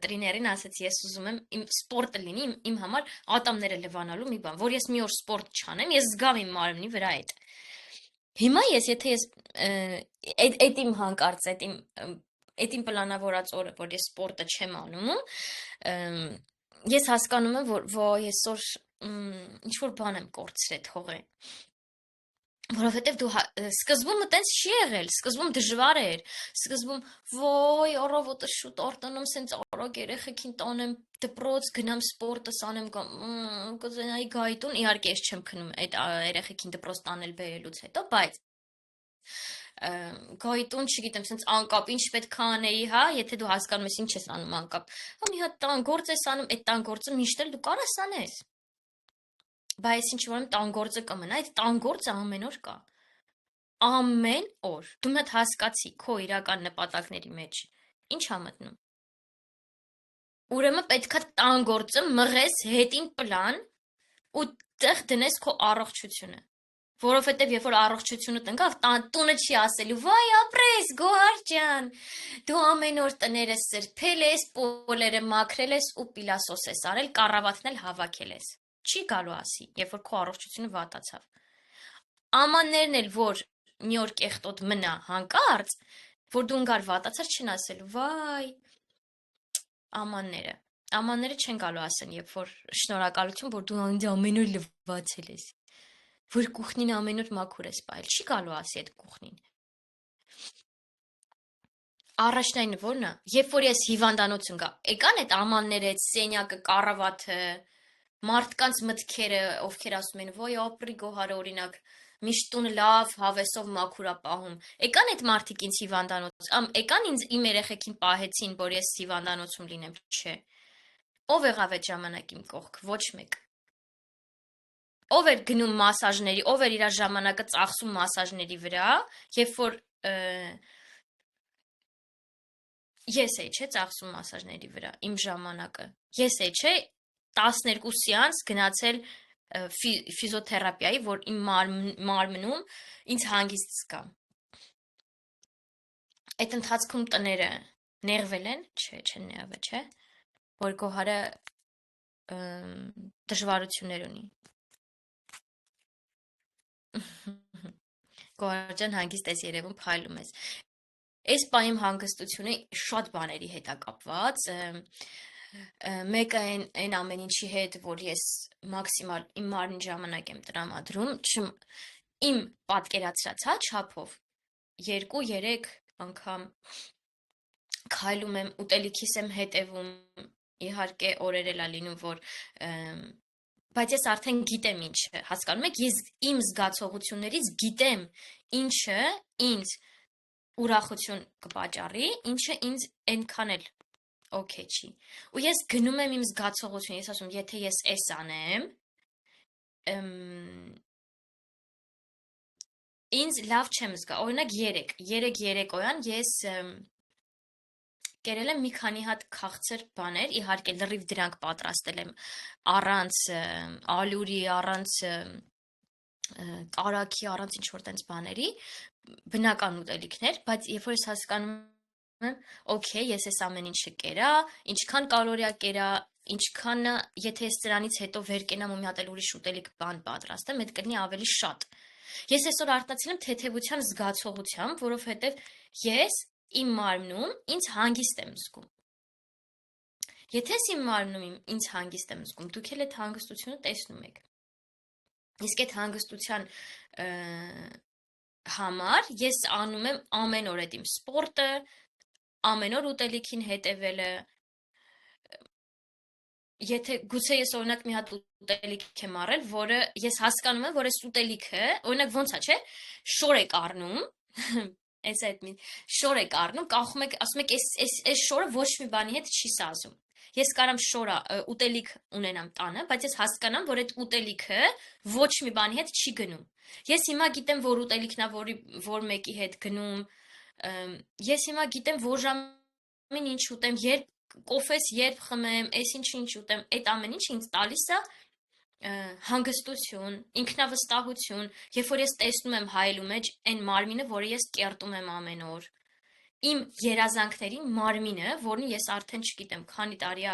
տրիներին ասացի, ես ուզում եմ իմ սպորտը լինի իմ համար ատամները լվանալու մի բան, որ ես մի օր սպորտ չանեմ, ես զգամ իմ մարմնի վրա այդ։ Հիմա եթե ես այդ իմ հանկարծ, այդ իմ պլանավորած օրը, որ ես սպորտը չեմ անում, ես հասկանում եմ, որ այսօր ինչ-որ բան եմ կորցրել թողել։ Որովհետև դու սկզբում տենց չի եղել, սկզբում դժվար էր, սկզբում ոյ առավոտը շուտ արտանում, սենց արագ երեխեքին տանեմ դպրոց, գնամ սպորտս անեմ, կզենայի գայտուն, իհարկե ես չեմ քնում այդ երեխեքին դպրոց տանել բերելուց հետո, բայց գայտուն, չգիտեմ, սենց անկապ, ինչ պետք է անեի, հա, եթե դու հասկանում ես ինչ ես անում անկապ, մի հատ տան գործ ես անում, այդ տան գործը միշտ էլ դու կարաս անես։ Բայց ինչ որ տան գործը կմնա, այդ տան գործը ամեն օր կա։ Ամեն օր։ Դու մեկ հասկացի քո իրական նպատակների մեջ ինչ ա մտնում։ Ուրեմն պետքա տան գործը մղես հետին պլան ու տեղ դնես քո առողջությունը, Որովհետև երբ որ առողջությունդ ընկավ, տունը չի ասելու, վայ ապրես, Գոհար ջան, դու ամեն օր տները սրբել ես, պոլերը մաքրել ես ու պիլասոս ես արել, կառավաթն էլ հավաքել ես։ Չի գալու ասի, երբ որ քո առողջությունը վատացավ։ Ամաններն էլ, որ մի օր կեղտոտ մնա հանկարծ, որ դու ընկար վատացար, չեն ասելու, վայ, Ամանները չեն գալու ասեն, երբ որ շնորհակալություն, որ դու ինձ ամեն օր լվացել ես։ Որ կուխնին ամեն օր մաքուր ես պահել, չի գալու ասի այդ կուխնին։ Առաջնայինը որն է, երբ որ ես հիվանդանոց ընկա, եկան այդ ամանները, այդ սենյակը, կառավաթը, մարդկանց մտքերը, ովքեր ասում են, ոյ ապրի Գոհարը օրինակ, միշտ տունը լավ հավեսով մաքուր է պահում։ Եկան այդ մարդիկ ինձ հիվանդանոց, եկան ինձ իմ երեխեքին պահեցին, որ ես հիվանդանոցում լինեմ, չէ։ Ով եղավ այդ ժամանակ իմ կողք, ոչ մեկ։ Ով էր գնում մասաժների, ով էր իր ժամանակը ծախսում մասաժների վրա, երբ որ ես էի, չէ, ծախսում մասաժների վրա, իմ ժամանակը։ Ես էի, չէ, 12 սեանս գնացել ֆիզիոթերապիայի, որ իմ մարմնում ինձ հանգիստ զգա։ Այդ ընթացքում տները նեղվել են, չէ, չեն նեղվել, չէ, որ Գոհարը դժվարություններ ունի։ Գոհար ջան, հանգիստ ես երևում, փայլում ես։ Այս պահին հանգստությունը շատ բաների հետ է կապված։ Մեկը այն ամեն ինչի հետ, որ ես մաքսիմալ իմ մարմին ժամանակ եմ տրամադրում, իմ պատկերացրած չափով 2-3 անգամ քայլում եմ, ուտելիքիս եմ հետևում, իհարկե օրեր էլ է լինում, որ բայց ես արդեն գիտեմ ինչը, հասկանում եք, ես իմ զգացողություններից գիտեմ ինչը ինձ ուրախություն կպաճառի, ինչը ինձ այնքան էլ օքեյ չի։ Ու ես գնում եմ իմ զգացողությունը, ես ասում, եթե ես էս անեմ, ինձ լավ չեմ զգա։ Օրինակ 3 երեկոյան ես կերել եմ մի քանի հատ քաղցր բաներ, իհարկե լրիվ դրանք պատրաստել եմ առանց ալյուրի, առանց կարագի, առանց ինչ-որ տենց բաների, բնական ուտելիքներ, բայց երբ որ ես հասկանում եմ, օքեյ, ես այս ամեն ինչը կերա, ինչքան կալորիա կերա, ինչքանը, եթե ես դրանից հետո վեր կենամ ու մի հատ էլ ուրիշ ուտելիք բան պատրաստեմ, այդ կլինի ավելի շատ։ Ես այսօր արտացել եմ թեթևության զգացողությամբ, որովհետև ես իմ մարմնում ինձ հանգիստ եմ զգում։ Եթե ես իմ մարմնում ինձ հանգիստ եմ զգում, դուք էլ այդ հանգստությունը տեսնում եք։ Իսկ այդ հանգստության համար ես անում եմ ամեն օր այդ իմ սպորտը, ամեն օր ուտելիքին հետևելը։ Եթե գուցե ես օրինակ մի հատ ուտելիք եմ առել, որը ես հասկանում եմ, որ այս ուտելիքը, օրինակ ոնց է, չէ, շոր եք առնում, այս այդ մի շոր եք առնում, կախում եք, ասում եք, այս շորը ոչ մի բանի հետ չի սազում։ Ես կարամ շորը ուտելիք ունենամ տանը, բայց ես հասկանամ, որ այդ ուտելիքը ոչ մի բանի հետ չի գնում։ Ես հիմա գիտեմ, որ ուտելիքն է, որ մեկի հետ գնում, ես հիմա գիտեմ, որ ժամին ինչ ուտեմ, երբ կոֆես երբ խմեմ, այս ինչ ուտեմ, այդ ամեն ինչը ինձ տալիս է հանգստություն, ինքնավստահություն, երբ որ ես տեսնում եմ հայելու մեջ այն մարմինը, որը ես կերտում եմ ամեն օր, իմ երազանքների մարմինը, որն ես արդեն չգիտեմ, քանի տարի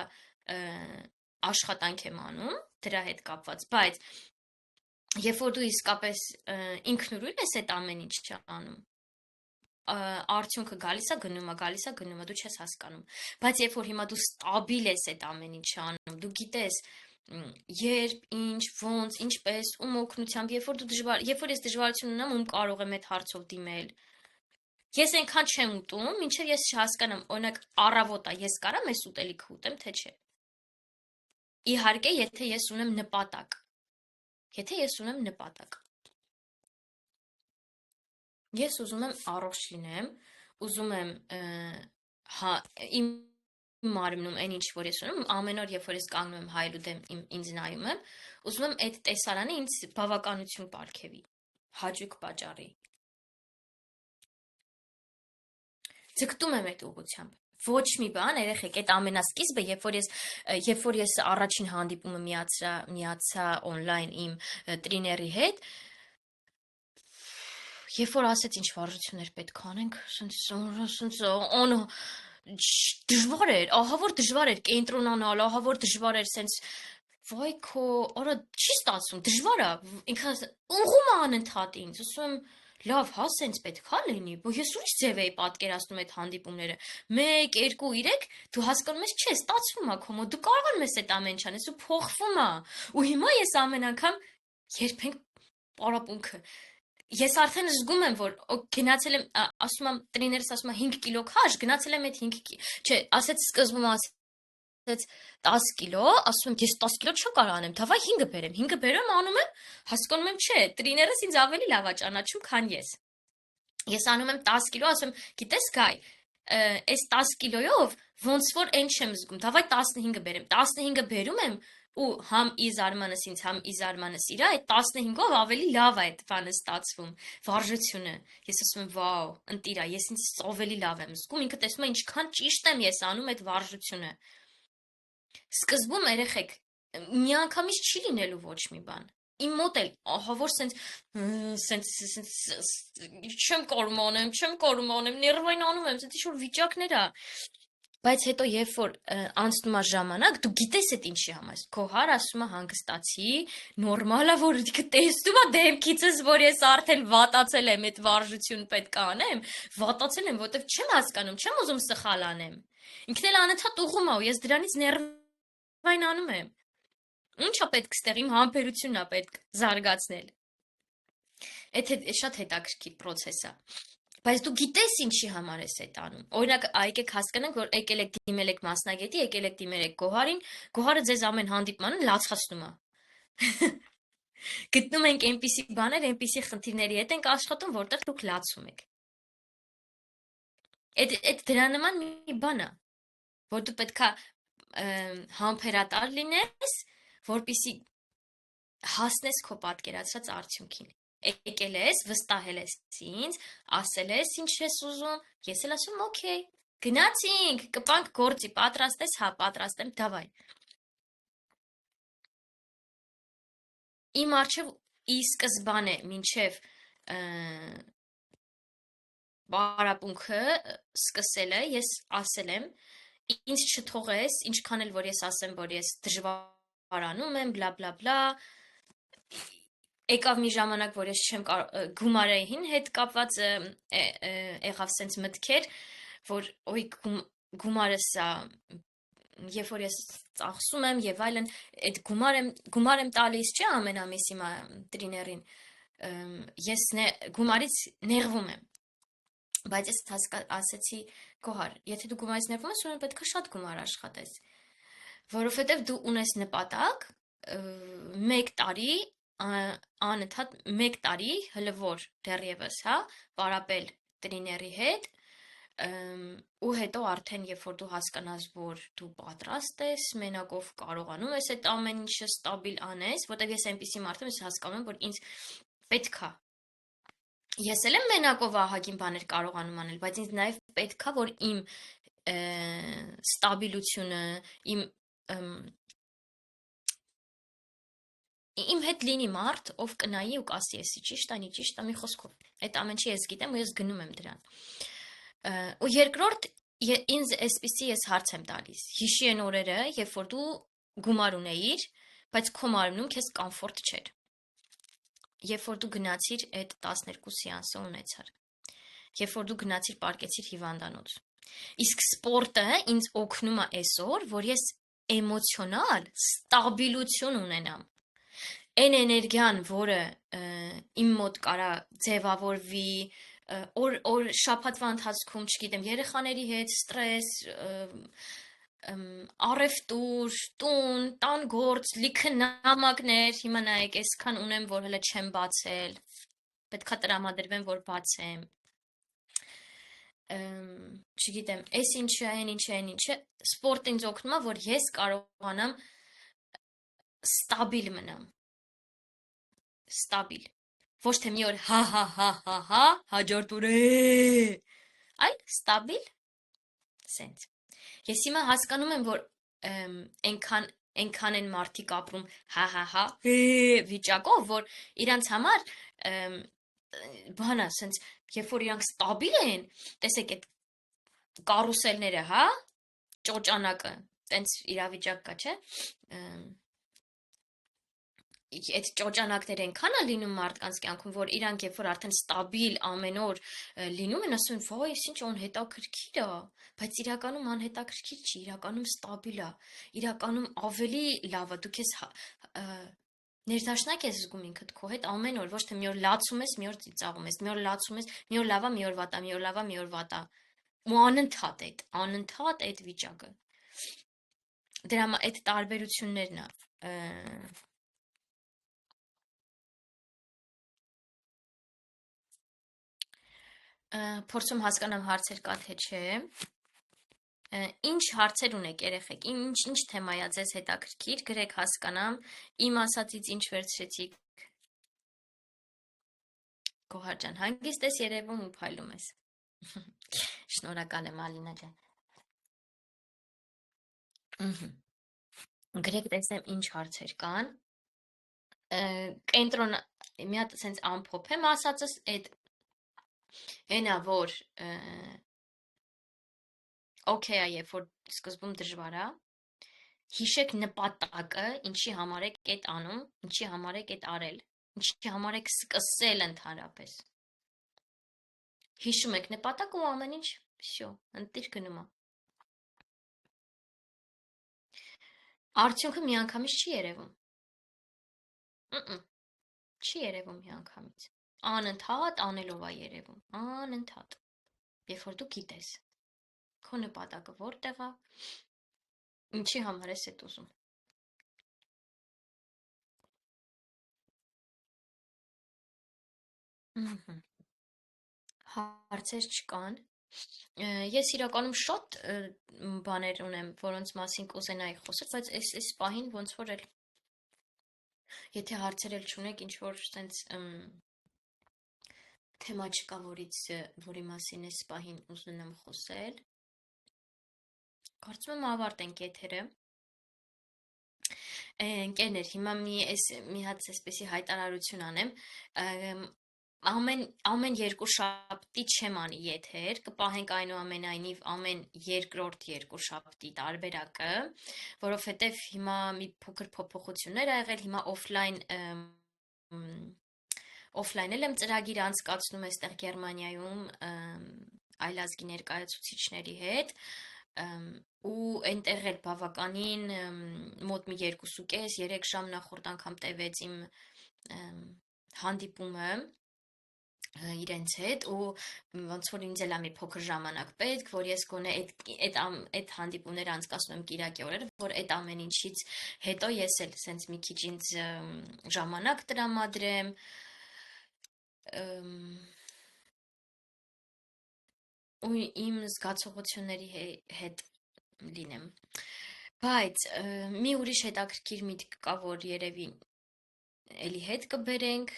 աշխատանք եմ անում դրա հետ կապված, բայց երբ որ դու իսկապես ինքնուրույն ես այդ ամեն ինչը անում, արդյունքը գալիս է գնում է, դու չես հասկանում, բայց երբ որ հիմա դու ստաբիլ ես այդ ամեն ինչը անում, դու գիտես երբ, ինչ, ոնց, ինչպես, ում օգնությամբ, երբ որ ես դժվարություն ունեմ, ում կարող եմ այդ հարցով դիմել, ես այնքան չեմ ուտում, մինչև ես չհասկանամ, օրինակ առավոտը ես կարամ այս ուտելիքը ուտեմ, թե չէ։ Իհարկե, եթե ես ունեմ նպատակ։ Ես ուզում եմ առողջ լինեմ, ուզում եմ իմ մարմնում այն ինչ որ ես ունեմ, ամեն օր երբ որ ես կանգնում եմ հայելու դեմ ինձ նայում եմ, ուզում եմ այդ տեսարանը ինձ բավականություն պարգևի, հաճույք պատճառի։ Ձգտում եմ այդ ուղղությամբ։ Ոչ մի բան, երեխեք, այդ ամենասկիզբը, երբ որ ես առաջին հանդիպումը միացա on-line իմ տրիների հետ, երբ որ ասեց ինչ վարժություններ պետք անենք, սենց դժվար էր, ահա որ դժվար էր կենտրոնանալ, ահա որ դժվար էր սենց վայ քո, արա չի ստացվում, դժվար է, ինքը ուղղում է անընդհատ ինձ, ասում եմ լավ, հա, սենց պետքա լինի, բո ես ուրիշ ձև էի պատկերացնում այդ հանդիպումները, 1, 2, 3, դու հասկանում ես, չէ, ստացվում է քո մոտ, դու կարողանում ես այդ ամեն ինչ անես ու փոխվում է, ու հիմա ես ամեն անգամ երբենք պարապունքը Ես արդեն զգում եմ, որ գնացել եմ, ասում եմ, տրիներս ասում է 5 կիլո քաշ, գնացել եմ այդ 5 կիլո, չէ, ասեց սկզբում ասեց 10 կիլո, ասում եմ, ես 10 կիլո չեմ կարող անեմ, դավայ 5-ը բերեմ, 5-ը բերեմ, անում եմ, հասկանում եմ, չէ, տրիներս ինձ ավելի լավ է ճանաչում, քան ես։ Ես անում եմ 10 կիլո, ասում եմ, գիտես, Գայ, այս 10 կիլոյով ոնց որ այն չեմ զգում, դավայ 15-ը բերեմ, 15-ը բերում եմ, ու համ իզարմանս ինձ, համ իզարմանս իրա, այդ 15-ով ավելի լավ է այդ բանը ստացվում, վարժությունը, ես ասում եմ, վաու, ընտիրա, ես ինձ ավելի լավ եմ զգում, ինքը տեսնում է ինչքան ճիշտ եմ ես անում այդ վարժությունը, սկզբում երեխեք, միանգամից չի լինելու ոչ մի բան, իմ մոտ էլ, ահա որ սենց, չեմ կարում անեմ, ներվային անում եմ, սենց ինչ-որ վիճակներ է, Բայց հետո երբ որ անցնում է ժամանակ, դու գիտես այդ ինչի համար։ Քո հար ասում է հանգստացի, նորմալ է որ տեսնում է դեմքիցս, որ ես արդեն վատացել եմ, այդ վարժություն պետք է անեմ, վատացել եմ, որովհետև չեմ հասկանում, չեմ ուզում սխալ անեմ։ Ինքն էլ անընդհատ ուղղում է ու ես դրանից ներվային անում եմ։ Ինչ է պետք ստեղ իմ համբերությունն է պետք զարգացնել։ Այդ շատ հետաքրքիր process է։ Բայց դու գիտես ինչի համար ես այդ անում։ Օրինակ, եկեք հասկանանք, որ եկել եք դիմել եք մասնագետի, եկել եք դիմել եք Գոհարին, Գոհարը ձեզ ամեն հանդիպմանը լացացնում է։ Գտնում ենք այնպիսի բաներ, այնպիսի խնդիրների հետ ենք աշխատում, որտեղ դուք լացում եք։ Այդ դրա նման մի բան է, որ դու պետքա համբերատար լինես, որպեսզի հասնես քո պատկերացրած արդյունքին։ Եկել ես, վստահել ես ինձ, ասել ես ինչ ես ուզում, ես էլ ասում օքեյ, գնացինք, կպանք գործի, պատրաստ ես, հա, պատրաստ եմ, դավայ։ Իմ առջև ի սկզբանե մինչև պարապունքը սկսելը ես ասել եմ, ինձ չթողես, ինչքան էլ որ ես ասեմ, որ ես դժվարանում եմ, բլա բլա բլա Եկավ մի ժամանակ, որ ես չեմ գումարային հետ կապված եղավ սենց մտքեր, որ ոյ գումարս է, երբ որ ես ծախսում եմ եւ այլն, այդ գումար եմ տալիս, չէ՞ ամեն ամիս հիմա տրիներին, ես գումարից նեղվում եմ, բայց ես ասեցի Գոհար, եթե դու գումարից նեղվում ես, ուրեմն պետք է շատ գումար աշխատես, որովհետեւ դու ունես նպատակ 1 տարի անընդհատ 1 տարի հլվոր դեռևս, հա, պարապել տրիների հետ ու հետո արդեն երբ որ դու հասկանաս, որ դու պատրաստ ես, մենակով կարողանում ես այդ ամեն ինչը ստաբիլ անես, որտեղ ես այնպիսի մարդ եմ, ես հասկանում եմ, որ ինձ պետքա Ես էլ եմ մենակով ահագին բաներ կարողանում անել, բայց ինձ նաև պետքա, որ իմ ստաբիլությունը, Իմ հետ լինի մարդ, ով կնայի ու կասի էսի ճիշտ անի, ճիշտ անի խոսքով։ Այդ ամեն ինչի ես գիտեմ ու ես գնում եմ դրան։ Ու երկրորդ ինձ այսպեսի ես հարց եմ տալիս։ Հիշի են օրերը, երբ որ դու գումար ունեիր, բայց քո մարմնում քեզ կոմֆորտ չէր։ Երբ որ դու գնացիր այդ 12 սեանսը ունեցար։ Երբ որ դու գնացիր պարկեցիր հիվանդանոց։ Իսկ սպորտը ինձ օգնում է այսօր, որ ես էմոցիոնալ ստաբիլություն ունենամ։ Այն էներգիան, որը իմ մոտ կարա ձևավորվի, օր շաբաթվա ընթացքում, չգիտեմ, երեխաների հետ ստրես, առևտուր, տուն, տան գործ, լիքը նամակներ, հիմա նայեք, այսքան ունեմ, որ հələ չեմ բացել, պետքա տրամադրվեմ, որ բացեմ։ Չգիտեմ, այս ինչը, այն ինչը, սպորտը ինձ օգնում է, որ ես կարողանամ ստաբիլ մնամ։ Ստաբիլ։ Ոչ թե մի օր հա, հաջորդ օր այլ ստաբիլ սենց։ Ես հիմա հասկանում եմ, որ այնքան են մարդիկ ապրում հա վիճակով, որ իրանց համար բանա, սենց երբ որ իրանք ստաբիլ են, տեսեք այդ կարուսելները, հա, ճոճանակը, տենց իրավիճակ կա, չէ՞։ Այդ ճոճանակները այնքան է լինում մարդկանց կյանքում, որ իրանք երբ որ արդեն ստաբիլ ամեն օր լինում են, ասում են, «Վայ, ինչ անհետաքրքիր է», բայց իրականում անհետաքրքիր չի, իրականում ստաբիլ է, իրականում ավելի լավ է, դու քեզ ներդաշնակ ես զգում ինքդ քո հետ ամեն օր, ոչ թե մի օր լացում ես, մի օր ծիծաղում ես, մի օր լացում ես, մի օր լավ է, մի օր վատ է, մի օր լավ է, մի օր վատ է։ Ու անընդհատ այդ վիճակը։ Դրա համար այդ տարբերություններն է փորձում հասկանամ հարցեր կա թե չէ։ Ինչ հարցեր ունեք երեխեք, ինչ թեմայա ձեզ հետաքրքիր, գրեք հասկանամ, իմ ասածից ինչ վերցրեցիք։ Գոհար ջան, հանգիստ ես երևում ու փայլում ես։ Շնորհակալ եմ Ալինա ջան։ Գրեք տեսնեմ ինչ հարցեր կան։ Կենտրոն մի հատ sense ամփոփեմ ասածս, այդ հենա որ օքեյ է, երբ որ սկզբում դժվար է, հիշեք նպատակը, ինչի համար եք այդ անում, ինչի համար եք այդ արել, ինչի համար եք սկսել ընդհանրապես։ Հիշում եք նպատակը ու ամեն ինչ, всё, ընտիր գնում է։ Արդյունքը միանգամից չի երևում։ Չի երևում միանգամից։ Անընդհատ անելով է երևում, անընդհատ։ Երբ որ դու գիտես, քո նպատակը որտեղ է, ինչի համար ես այդ ուզում։ Հարցեր չկան։ Ես իրականում շատ բաներ ունեմ, որոնց մասին կուզենայի խոսել, բայց այս պահին ոնց որ էլ եթե հարցեր էլ չունեք, ինչ որ sense թեմա չկա, որի մասին այս պահին ուզում եմ խոսել։ Կարծում եմ ավարտենք եթերը։ Ընկերներ, հիմա մի հատ այսպեսի հայտարարություն անեմ, ամեն երկու շաբթի չեմ անի եթեր, կպահենք այնուամենայնիվ ամեն երկրորդ երկուշաբթի տարբերակը, որովհետև հիմա մի փոքր փոփոխություններ ա եղել, հիմա օֆլայն էլ եմ ծրագիր անցկացնում այստեղ Գերմանիայում այլազգի ներկայացուցիչների հետ, ու այնտեղ էլ բավականին մոտ մի 2.5-3 ժամ նախորդ անգամ տևեց իմ հանդիպումը իրենց հետ ու ոնց որ ինձ էլ է մի փոքր ժամանակ պետք, որ ես գոնե այդ հանդիպումները անցկացնում եմ կիրակի օրերը, որ այդ ամեն ինչից հետո ես էլ սենց մի քիչ ինձ ժամանակ տրամադրեմ ու իմ զգացողությունների հետ լինեմ։ Բայց մի ուրիշ հետաքրքիր միտք կա, որ երևի էլի հետ կբերենք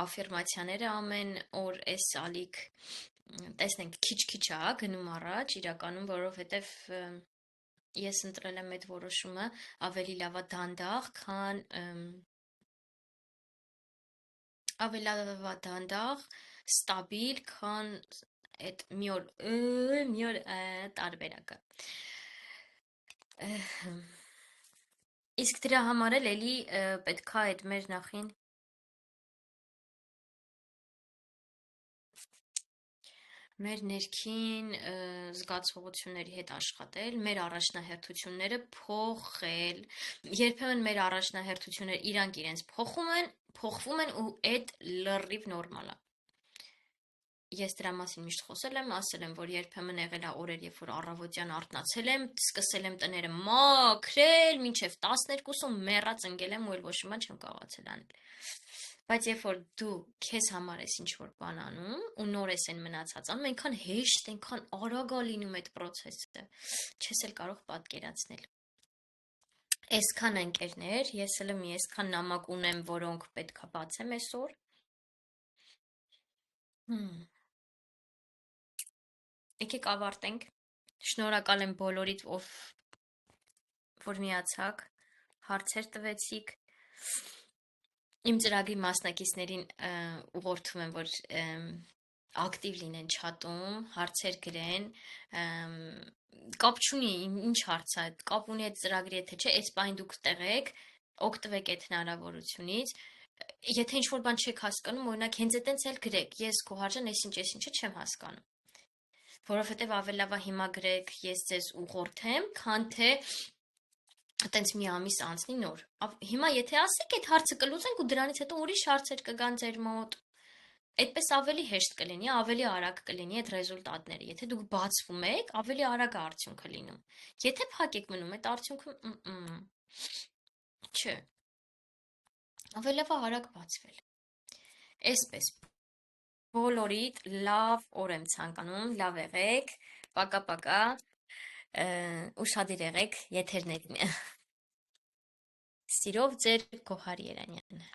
աֆիրմացիաները ամեն օր այս ալիք տեսնենք քիչ-քիչ է գնում առաջ իրականում, որովհետև ես ընտրել եմ այդ որոշումը ավելի լավ է դանդաղ, քան ավելի լավ է դանդաղ, ստաբիլ, քան այդ մի օր տարբերակը։ Իսկ դրա համար էլ էլի պետքա այդ մեր նախին մեր ներքին զգացողությունների հետ աշխատել, մեր առաջնահերթությունները փոխել։ Երբեմն մեր առաջնահերթությունները իրանք իրենց փոխվում են ու այդ լրիվ նորմալ է։ Ես դրա մասին միշտ խոսել եմ, ասել եմ, որ երբեմն եղել է օրեր, երբ որ առավոտյան արթնացել եմ, սկսել եմ տները մաքրել, մինչև 12-ը մեռած ընկել եմ ու էլ ոչ մի բան չեմ կարողացել անել։ Բայց երբ որ դու քեզ համար ես ինչ-որ բան անում ու նոր ես այն մնացած անում, այնքան հեշտ, այնքան արագ է լինում այդ process-ը, չես էլ կարող պատկերացնել։ Այսքան ընկերներ, ես էլ մի այսքան նամակ ունեմ, որոնք պետքա բացեմ այսօր։ Եկեք ավարտենք։ Շնորհակալ եմ բոլորիդ, որ միացաք, հարցեր տվեցիք։ Իմ ծրագրի մասնակիցներին ուղղորդում եմ, որ ակտիվ լինեն չաթում, հարցեր գրեն, կապ չունի ինչ հարց է, կապ ունի այդ ծրագրի հետ, թե չէ, այս պահին դուք տեղ եք, օգտվեք այդ հնարավորությունից։ Եթե ինչ-որ բան չեք հասկանում, օրինակ հենց այտենց էլ գրեք, ես քո հարժան այսինչը չեմ հասկանում։ Որովհետև ավելի լավ է հիմա գրեք, ես ձեզ ուղղորդեմ, քան թե տենց մի ամիս անցնի նոր։ Հիմա եթե ասեք այդ հարցը կլուծենք ու դրանից հետո ուրիշ հարցեր կգան ձեր մոտ, այդպես ավելի հեշտ կլինի, ավելի արագ կլինի այդ ռեզուլտատները։ Եթե դուք բացվում եք, ավելի արագ է արդյունքը լինում։ Եթե փակ եք մնում, այդ արդյունքը չէ։ Ավելի լավ է արագ բացվել։ Այսպես բոլորիդ լավ օր եմ ցանկանում, լավ եղեք, պակա-պակա, ուշադիր եղեք եթերներին։ Սիրով ձեր Գոհար Երանյանը։